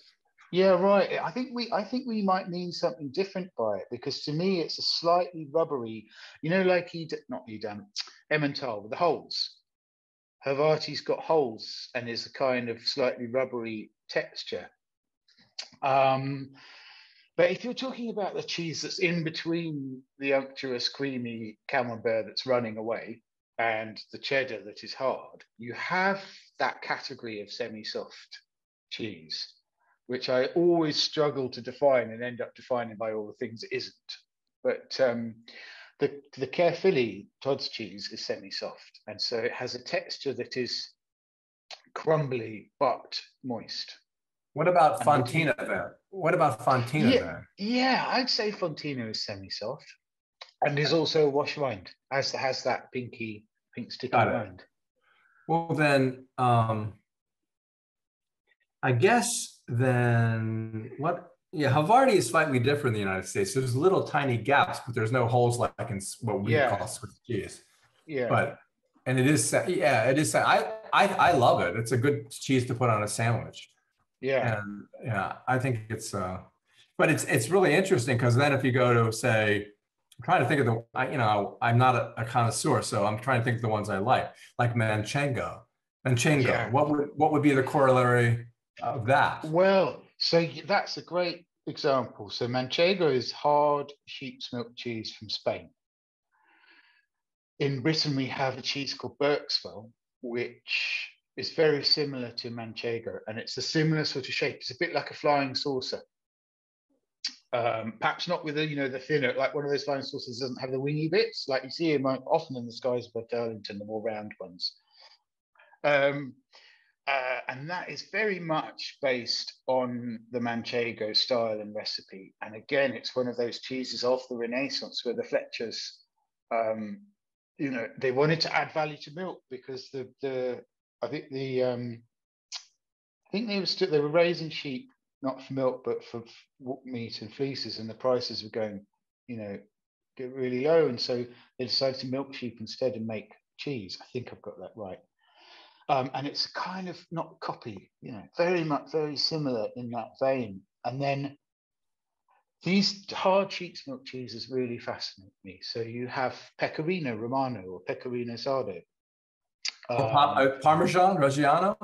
yeah, right. I think we might mean something different by it, because to me it's a slightly rubbery, you know, like Emmental with the holes. Havarti's got holes and is a kind of slightly rubbery texture. But if you're talking about the cheese that's in between the unctuous, creamy camembert that's running away and the cheddar that is hard, you have that category of semi-soft cheese, which I always struggle to define and end up defining by all the things it isn't. But the Caerphilly Todd's cheese is semi-soft, and so it has a texture that is crumbly but moist. What about Fontina then? What about Fontina then? Yeah, I'd say Fontina is semi-soft, and is also a wash rind. Has that pink sticky rind. Well then, I guess then what? Yeah, Havarti is slightly different in the United States. There's little tiny gaps, but there's no holes like in what we call Swiss cheese. Yeah. And it is. I love it. It's a good cheese to put on a sandwich. Yeah. And yeah, I think it's. But it's really interesting because then if you go to say, I'm trying to think of I'm not a connoisseur, so I'm trying to think of the ones I like Manchego. Yeah. What would be the corollary of that? Well, so that's a great example. So Manchego is hard sheep's milk cheese from Spain. In Britain, we have a cheese called Berkswell, which is very similar to Manchego, and it's a similar sort of shape. It's a bit like a flying saucer. Perhaps not with the thinner, like one of those flying saucers doesn't have the wingy bits, like you see them often in the skies above Darlington, the more round ones. And that is very much based on the Manchego style and recipe. And again, it's one of those cheeses of the Renaissance where the Fletchers, they wanted to add value to milk because they were raising sheep not for milk but for meat and fleeces, and the prices were going, get really low, and so they decided to milk sheep instead and make cheese. I think I've got that right. And it's a kind of not copy, very similar in that vein. And then these hard sheep's milk cheeses really fascinate me. So you have Pecorino Romano or Pecorino Sardo. Parmesan Reggiano?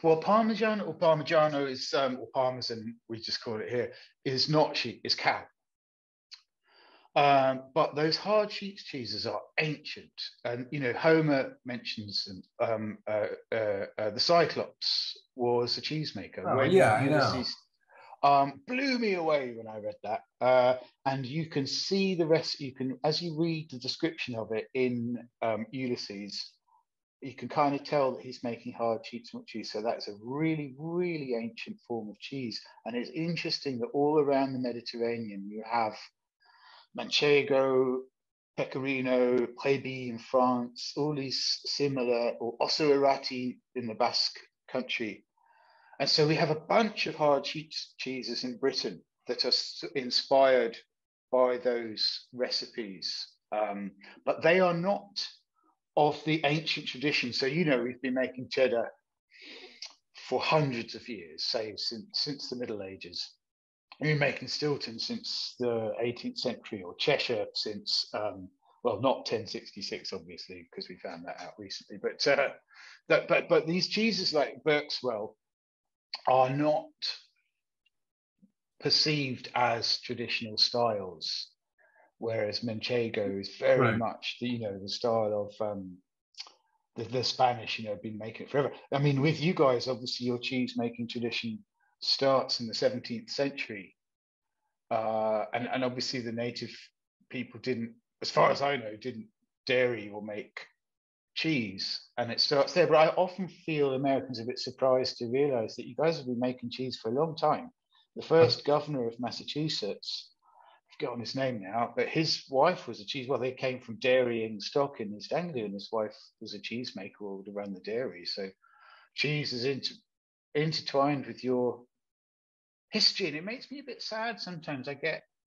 Well, Parmigiano is, or Parmesan, we just call it here, is not sheep, it's cow. But those hard sheep's cheeses are ancient, and Homer mentions them. The Cyclops was a cheesemaker. Oh, I know. Blew me away when I read that. And you can see the rest. As you read the description of it in Ulysses, you can kind of tell that he's making hard sheep's milk cheese. So that's a really, really ancient form of cheese. And it's interesting that all around the Mediterranean you have Manchego, Pecorino, Brebis in France, all these similar, or Osso Errati in the Basque country, And so we have a bunch of hard cheeses in Britain that are inspired by those recipes. But they are not of the ancient tradition. So, we've been making cheddar for hundreds of years, say since the Middle Ages. We've been making Stilton since the 18th century, or Cheshire since, well, not 1066, obviously, because we found that out recently. But these cheeses like Berkswell are not perceived as traditional styles, whereas Manchego is very much the style of the Spanish, been making it forever. I mean, with you guys, obviously your cheese making tradition starts in the 17th century, and obviously the native people didn't, as far as I know, didn't dairy or make cheese, and it starts there. But I often feel Americans are a bit surprised to realize that you guys have been making cheese for a long time. The first governor of Massachusetts, I've forgotten his name now, but his wife was a cheese. Well, they came from dairying stock in East Anglia, and his wife was a cheesemaker or would run the dairy. So cheese is intertwined with your history, and it makes me a bit sad sometimes. I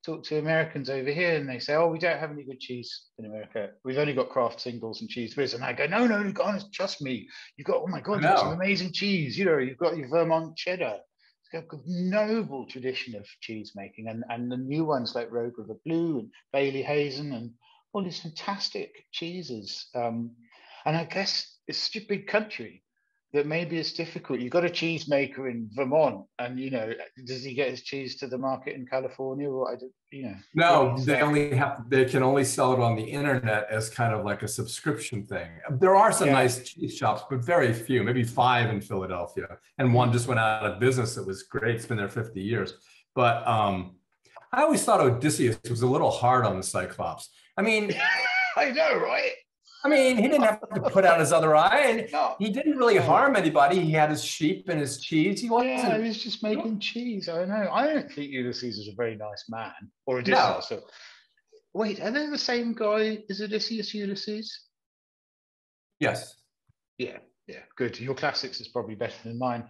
talk to Americans over here, and they say, "Oh, we don't have any good cheese in America. We've only got Kraft Singles and Cheese Whiz." And I go, "No, guys, trust me. You've got, oh my God, you've got some amazing cheese. You've got your Vermont cheddar. It's got a noble tradition of cheese making, and the new ones like Rogue River Blue and Bailey Hazen and all these fantastic cheeses." And I guess it's such a big country that maybe it's difficult. You've got a cheesemaker in Vermont, and does he get his cheese to the market in California, or No, they can only sell it on the internet as kind of like a subscription thing. There are some nice cheese shops, but very few, maybe 5 in Philadelphia, and one just went out of business. It was great. It's been there 50 years. But I always thought Odysseus was a little hard on the Cyclops. I mean, I know, right? I mean, he didn't have to put out his other eye, and he didn't really harm anybody. He had his sheep and his cheese. He was just making cheese. I know. I don't think Ulysses is a very nice man, or Odysseus. No. So, wait, are they the same guy as Odysseus, Ulysses? Yes. Yeah. Good. Your classics is probably better than mine.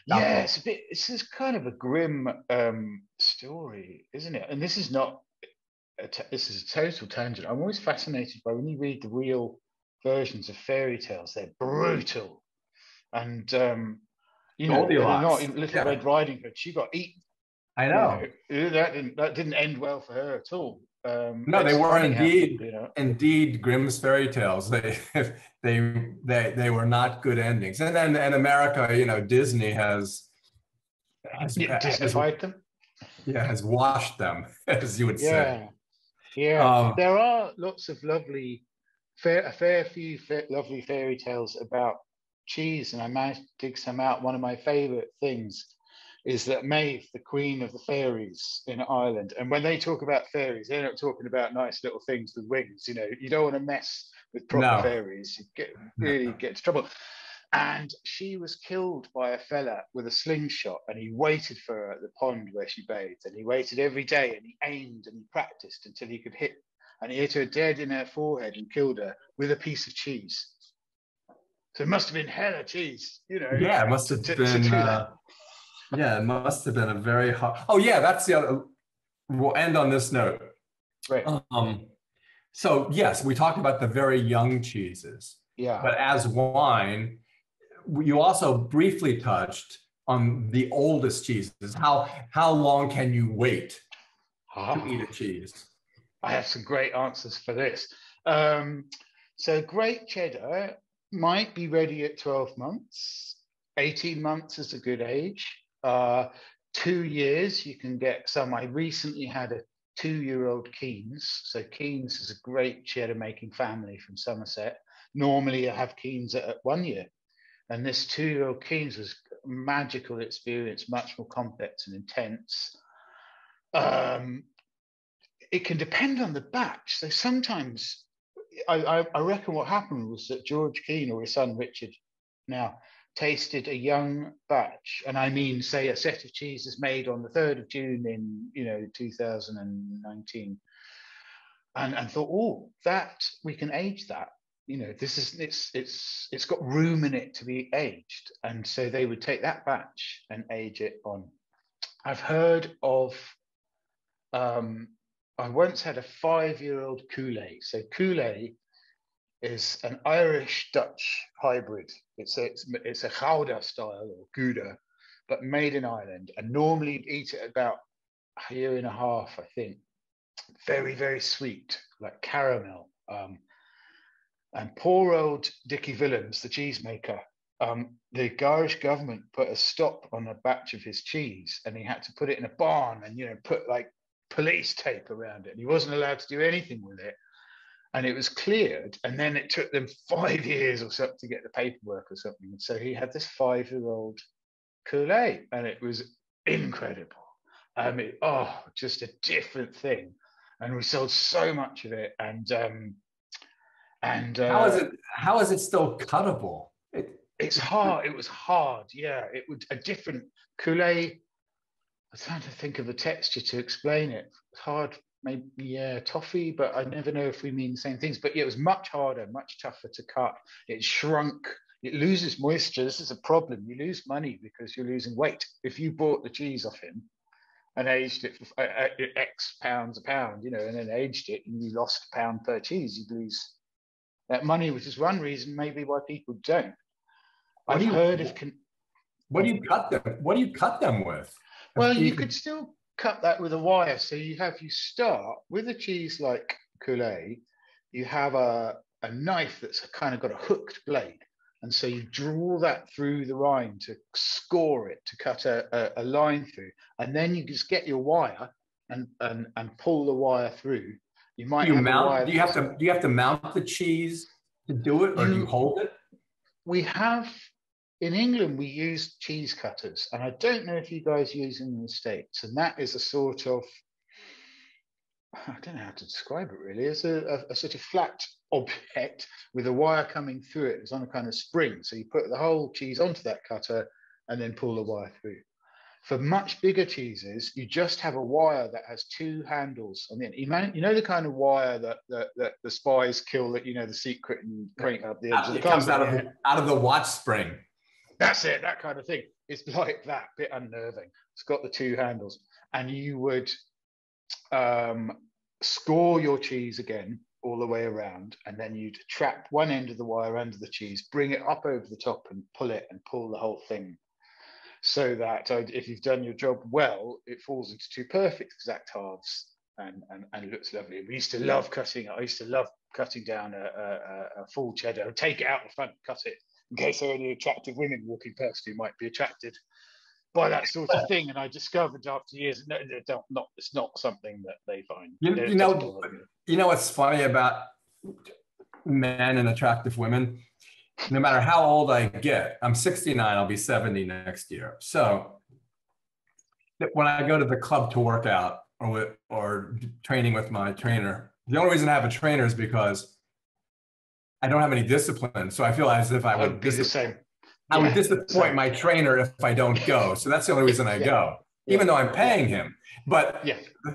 Yeah, it's this kind of a grim story, isn't it? And this is not. This is a total tangent. I'm always fascinated by when you read the real versions of fairy tales. They're brutal, and they're not Little Red Riding Hood. She got eaten. I know. That didn't end well for her at all. No, they were indeed Grimm's fairy tales. They were not good endings. And then in America, Disney has Disneyfied them. Yeah, has washed them, as you would say. Yeah, there are lots of lovely, a fair few lovely fairy tales about cheese, and I managed to dig some out. One of my favorite things is that Maeve, the queen of the fairies in Ireland, and when they talk about fairies, they're not talking about nice little things with wings. You don't want to mess with proper fairies. You really get into trouble. And she was killed by a fella with a slingshot, and he waited for her at the pond where she bathed, and he waited every day, and he aimed and he practiced until he could hit, and he hit her dead in her forehead and killed her with a piece of cheese. So it must have been hella cheese, Yeah, it must have been. It must have been a very hot. Oh yeah, that's the other. We'll end on this note. Right. So yes, we talked about the very young cheeses. Yeah. But as wine, you also briefly touched on the oldest cheeses. How long can you wait to eat a cheese? I have some great answers for this. So great cheddar might be ready at 12 months. 18 months is a good age. 2 years, you can get some. I recently had a 2-year-old Keynes. So Keynes is a great cheddar making family from Somerset. Normally I have Keynes at 1 year. And this 2-year-old Keynes was a magical experience, much more complex and intense. It can depend on the batch. So sometimes I reckon what happened was that George Keane, or his son Richard now, tasted a young batch. And I mean, say a set of cheeses made on the 3rd of June in 2019. And thought, that we can age that. this is it's got room in it to be aged, and so they would take that batch and age it on. I've heard of. I once had a 5-year-old Kool-Aid. So Kool-Aid is an Irish-Dutch hybrid. It's a Gouda style or Gouda, but made in Ireland. And normally you'd eat it about a year and a half, I think. Very, very sweet, like caramel. And poor old Dickie Willems, the cheesemaker, the Irish government put a stop on a batch of his cheese, and he had to put it in a barn and put like police tape around it. And he wasn't allowed to do anything with it. And it was cleared, and then it took them 5 years or something to get the paperwork or something. And so he had this 5-year-old Kool-Aid, and it was incredible. Just a different thing. And we sold so much of it. And how is it still cuttable? It's hard. It was hard. Yeah, it would a different Kool-Aid. I'm trying to think of the texture to explain it. It's hard. Maybe toffee, but I never know if we mean the same things. But yeah, it was much harder, much tougher to cut. It shrunk. It loses moisture. This is a problem. You lose money because you're losing weight. If you bought the cheese off him and aged it for X pounds a pound, and then aged it, and you lost a pound per cheese, you'd lose that money, which is one reason maybe why people don't. What do you cut them with? Well, you could still cut that with a wire. So you start with a cheese like Kool-Aid, you have a knife that's kind of got a hooked blade. And so you draw that through the rind to score it, to cut a line through. And then you just get your wire and pull the wire through. You might have a wire. Do you have to mount the cheese to do it, or do you hold it? We have. In England, we use cheese cutters, and I don't know if you guys use them in the States. And that is a sort of, I don't know how to describe it really. It's a sort of flat object with a wire coming through it. It's on a kind of spring. So you put the whole cheese onto that cutter and then pull the wire through. For much bigger cheeses, you just have a wire that has 2 handles on the end. You know the kind of wire that the spies kill, that the secret and crank up the edge of the comes out of the watch spring. That's it, that kind of thing. It's like that, bit unnerving. It's got the 2 handles. And you would score your cheese again all the way around, and then you'd trap one end of the wire under the cheese, bring it up over the top and pull the whole thing, so that if you've done your job well, it falls into 2 perfect exact halves and looks lovely. We used to love cutting it. I used to love cutting down a full cheddar. I'd take it out the front, cut it, in case there are any attractive women walking past who might be attracted by that sort of thing. And I discovered after years, no, it's not something that they find. You know what's funny about men and attractive women? No matter how old I get, I'm 69, I'll be 70 next year. So when I go to the club to work out or training with my trainer, the only reason I have a trainer is because I don't have any discipline. So I feel as if I would disappoint my trainer if I don't go. So that's the only reason I go, even though I'm paying him. But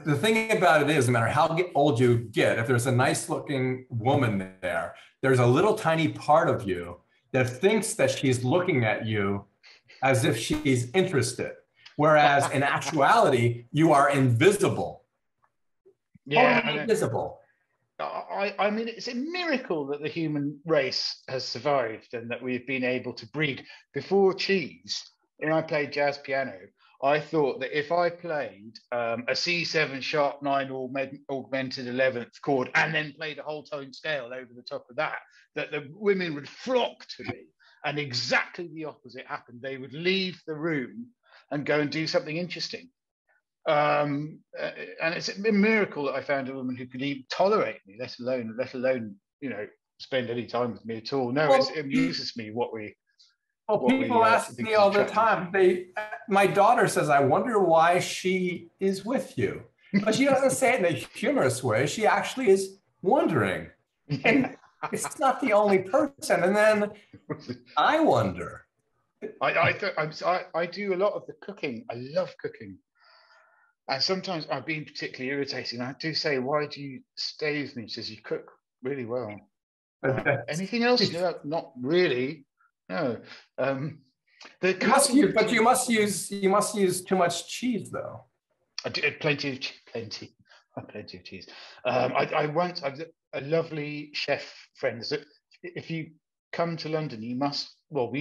the thing about it is, no matter how old you get, if there's a nice looking woman there, there's a little tiny part of you that thinks that she's looking at you as if she's interested. Whereas in actuality, you are invisible. Totally invisible. I mean, it's a miracle that the human race has survived and that we've been able to breed. Before cheese, when I played jazz piano, I thought that if I played a C7 sharp 9 augmented 11th chord and then played a whole tone scale over the top of that the women would flock to me. And exactly the opposite happened. They would leave the room and go and do something interesting. And it's a miracle that I found a woman who could even tolerate me, let alone spend any time with me at all. No, it amuses me what we. Well, people ask me all the time. My daughter says, "I wonder why she is with you," but she doesn't say it in a humorous way. She actually is wondering, and it's not the only person. And then I wonder. I do a lot of the cooking. I love cooking. And sometimes I've been particularly irritating. I do say, "Why do you stay with me?" She says, "You cook really well." Anything else? No, not really. No. You must use too much cheese though. I did plenty of cheese. I've a lovely chef friend. So if you come to London, we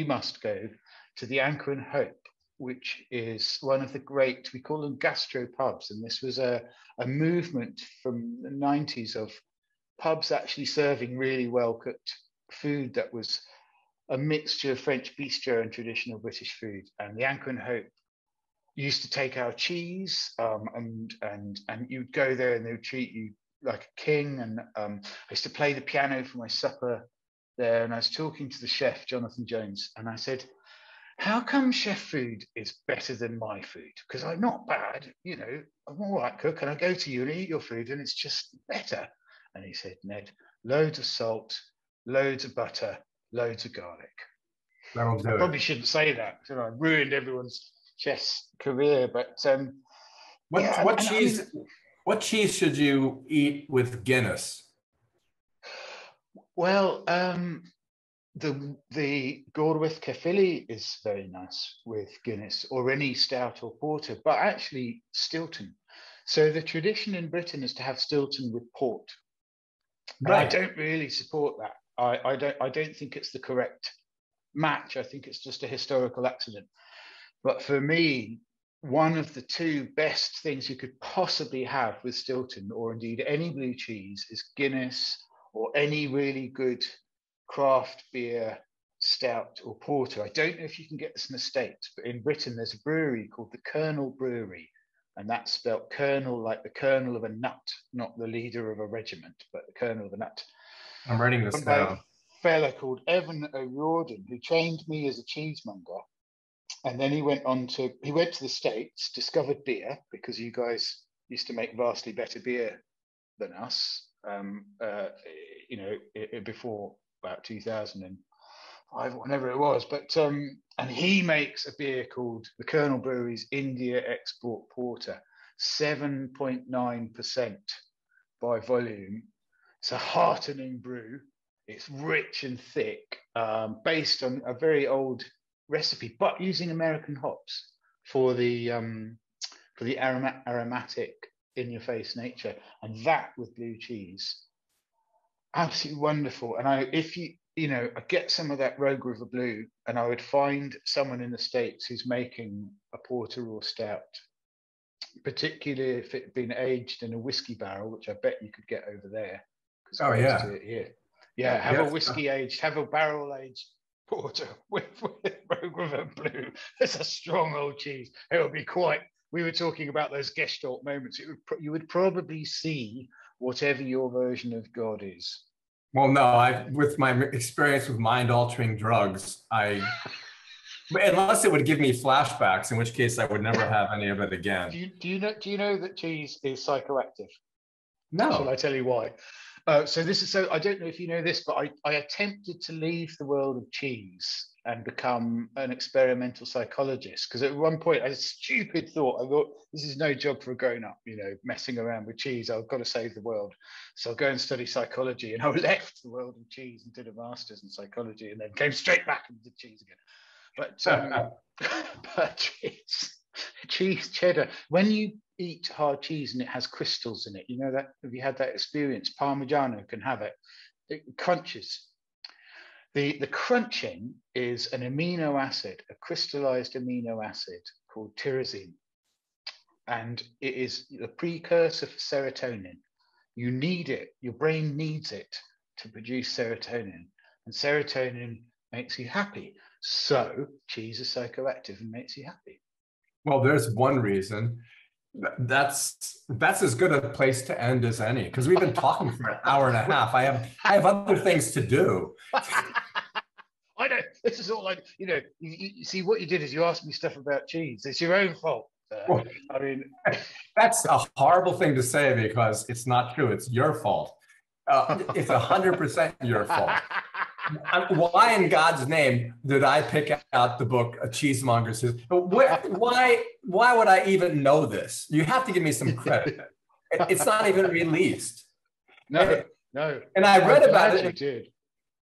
must go to the Anchor and Hope, which is one of the great, we call them gastro pubs. And this was a movement from the 90s of pubs actually serving really well cooked food that was a mixture of French bistro and traditional British food. And the Anchor and Hope used to take our cheese, and you'd go there and they would treat you like a king. And I used to play the piano for my supper there. And I was talking to the chef, Jonathan Jones, and I said, how come chef food is better than my food? Because I'm not bad, I'm all right cook, and I go to you and eat your food and it's just better. And he said, Ned, loads of salt, loads of butter, loads of garlic. I probably shouldn't say that, so I ruined everyone's chef's career. But what cheese should you eat with Guinness? Well, the Gorwith Caerphilly is very nice with Guinness, or any stout or porter, but actually Stilton. So the tradition in Britain is to have Stilton with port. Right. I don't really support that. I don't think it's the correct match. I think it's just a historical accident. But for me, one of the two best things you could possibly have with Stilton, or indeed any blue cheese, is Guinness or any really good craft beer, stout or porter. I don't know if you can get this in the States, but in Britain, there's a brewery called the Colonel Brewery. And that's spelt colonel like the kernel of a nut, not the leader of a regiment, but the kernel of a nut. I'm writing this down. A fella called Evan O'Riordan, who trained me as a cheesemonger. And then he went to the States, discovered beer, because you guys used to make vastly better beer than us, before about 2005, whenever it was. But and he makes a beer called the Colonel Brewery's India Export Porter, 7.9% by volume. It's a heartening brew. It's rich and thick, based on a very old recipe, but using American hops for the aromatic, in-your-face nature, and that with blue cheese, absolutely wonderful. And I get some of that Rogue River Blue, and I would find someone in the States who's making a porter or stout, particularly if it had been aged in a whiskey barrel, which I bet you could get over there. Oh yeah, to it here. Yeah, have a whiskey aged, have a barrel aged porter with Rogue River Blue. It's a strong old cheese. It would be quite. We were talking about those Gestalt moments. You would probably see whatever your version of God is. Well, no, with my experience with mind-altering drugs, unless it would give me flashbacks, in which case I would never have any of it again. Do you know that cheese is psychoactive? No. Shall I tell you why? So I don't know if you know this, but I attempted to leave the world of cheese and become an experimental psychologist, because at one point I had a stupid thought. I thought, this is no job for a grown-up, messing around with cheese. I've got to save the world. So I'll go and study psychology. And I left the world of cheese and did a master's in psychology, and then came straight back and did cheese again. But cheese cheddar, when you eat hard cheese and it has crystals in it, you know that? Have you had that experience? Parmigiano can have it. It crunches. The crunching is an amino acid, a crystallized amino acid called tyrosine. And it is the precursor for serotonin. You need it, your brain needs it to produce serotonin. And serotonin makes you happy. So cheese is psychoactive and makes you happy. Well, there's one reason. That's as good a place to end as any, because we've been talking for an hour and a half. I have other things to do. I know. This is all you see, what you did is you asked me stuff about cheese. It's your own fault. Well, I mean, that's a horrible thing to say, because it's not true. It's your fault. It's 100% your fault. Why in God's name did I pick out the book A Cheesemonger Says? Why would I even know this? You have to give me some credit. It's not even released. No. And I read about it. You did.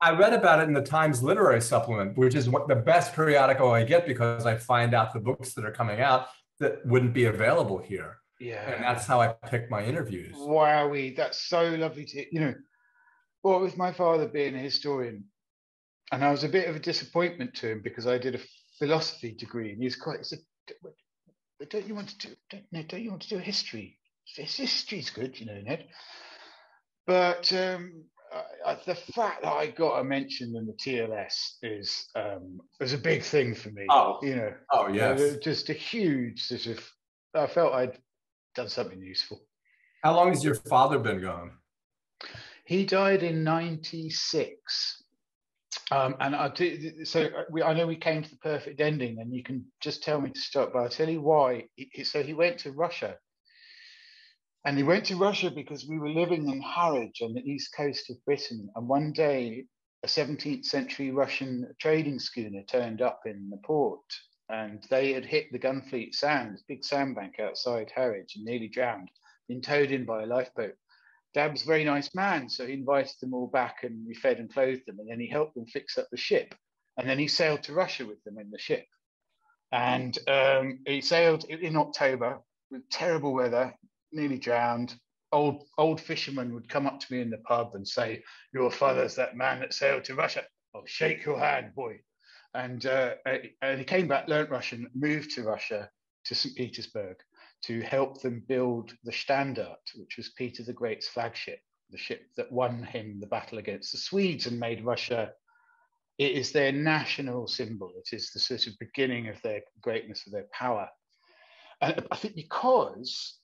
I read about it in the Times Literary Supplement, which is what the best periodical I get because I find out the books that are coming out that wouldn't be available here. Yeah. And that's how I pick my interviews. Wowie, that's so lovely to, well, with my father being a historian, and I was a bit of a disappointment to him because I did a philosophy degree, and he said, don't you want to do a history? History's good, Ned. But the fact that I got a mention in the TLS was a big thing for me. Oh yes. Just a huge sort of. I felt I'd done something useful. How long has your father been gone? He died in '96. And I know we came to the perfect ending, and you can just tell me to stop, but I'll tell you why. So he went to Russia, and he went to Russia because we were living in Harwich on the east coast of Britain, and one day a 17th century Russian trading schooner turned up in the port, and they had hit the Gunfleet Sand, this big sandbank outside Harwich, and nearly drowned, been towed in by a lifeboat. Dad was a very nice man, so he invited them all back, and we fed and clothed them, and then he helped them fix up the ship. And then he sailed to Russia with them in the ship. And he sailed in October with terrible weather, nearly drowned. Old fishermen would come up to me in the pub and say, "Your father's that man that sailed to Russia. I'll shake your hand, boy." And he came back, learnt Russian, moved to Russia, to St. Petersburg, to help them build the Standard, which was Peter the Great's flagship, the ship that won him the battle against the Swedes and made Russia. It is their national symbol. It is the sort of beginning of their greatness, of their power. And I think because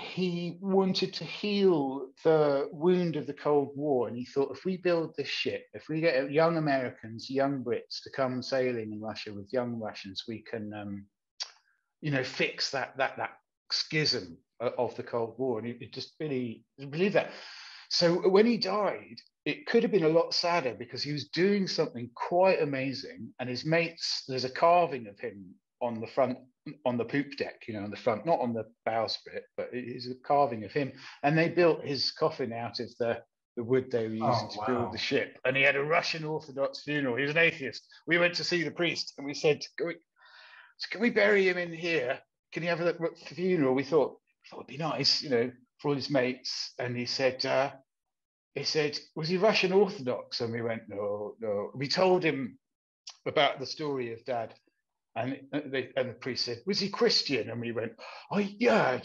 he wanted to heal the wound of the Cold War, and he thought, if we build this ship, if we get young Americans, young Brits to come sailing in Russia with young Russians, we can fix that schism of the Cold War. And he just really believed that. So when he died, it could have been a lot sadder because he was doing something quite amazing. And his mates, there's a carving of him on the front, on the poop deck, on the front, not on the bowsprit, but it is a carving of him. And they built his coffin out of the wood they were using to build the ship. And he had a Russian Orthodox funeral. He was an atheist. We went to see the priest and we said, can we bury him in here? Can you have a funeral? We thought it'd be nice, for all his mates. And he said, was he Russian Orthodox? And we went, no. We told him about the story of Dad. And the priest said, was he Christian? And we went, oh, yeah.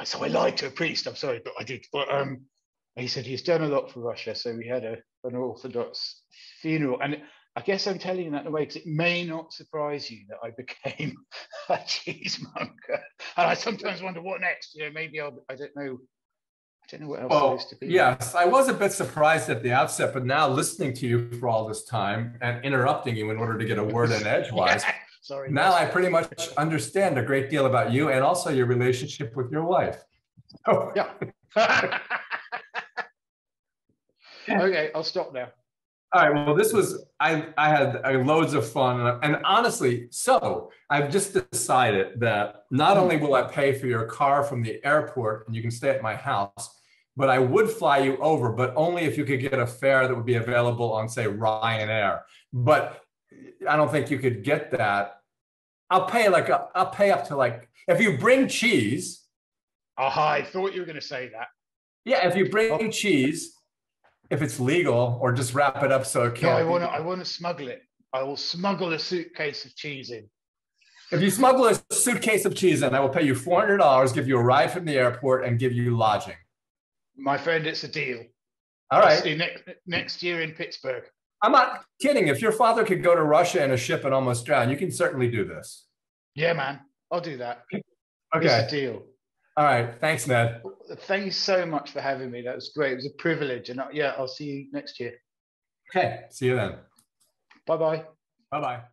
So I lied to a priest. I'm sorry, but I did. But he said he's done a lot for Russia. So we had an Orthodox funeral. And I guess I'm telling you that in a way because it may not surprise you that I became a cheesemonger. And I sometimes wonder what next. Maybe I don't know what else there is to be. Yes, I was a bit surprised at the outset, but now listening to you for all this time and interrupting you in order to get a word in edgewise, sorry. Now I pretty much understand a great deal about you and also your relationship with your wife. Oh. Yeah. Okay, I'll stop now. All right, well, I had loads of fun. And honestly, so I've just decided that not only will I pay for your car from the airport and you can stay at my house, but I would fly you over, but only if you could get a fare that would be available on, say, Ryanair. But I don't think you could get that. I'll pay up to if you bring cheese. I thought you were going to say that. Yeah, if you bring cheese, if it's legal, or just wrap it up so it can't. No, I want to smuggle it. I will smuggle a suitcase of cheese in. If you smuggle a suitcase of cheese in, I will pay you $400, give you a ride from the airport, and give you lodging. My friend, it's a deal. All right. I'll see you next year in Pittsburgh. I'm not kidding. If your father could go to Russia in a ship and almost drown, you can certainly do this. Yeah, man. I'll do that. Okay. It's a deal. All right. Thanks, Ned. Thank you so much for having me. That was great. It was a privilege. And I'll see you next year. Okay. See you then. Bye-bye. Bye-bye.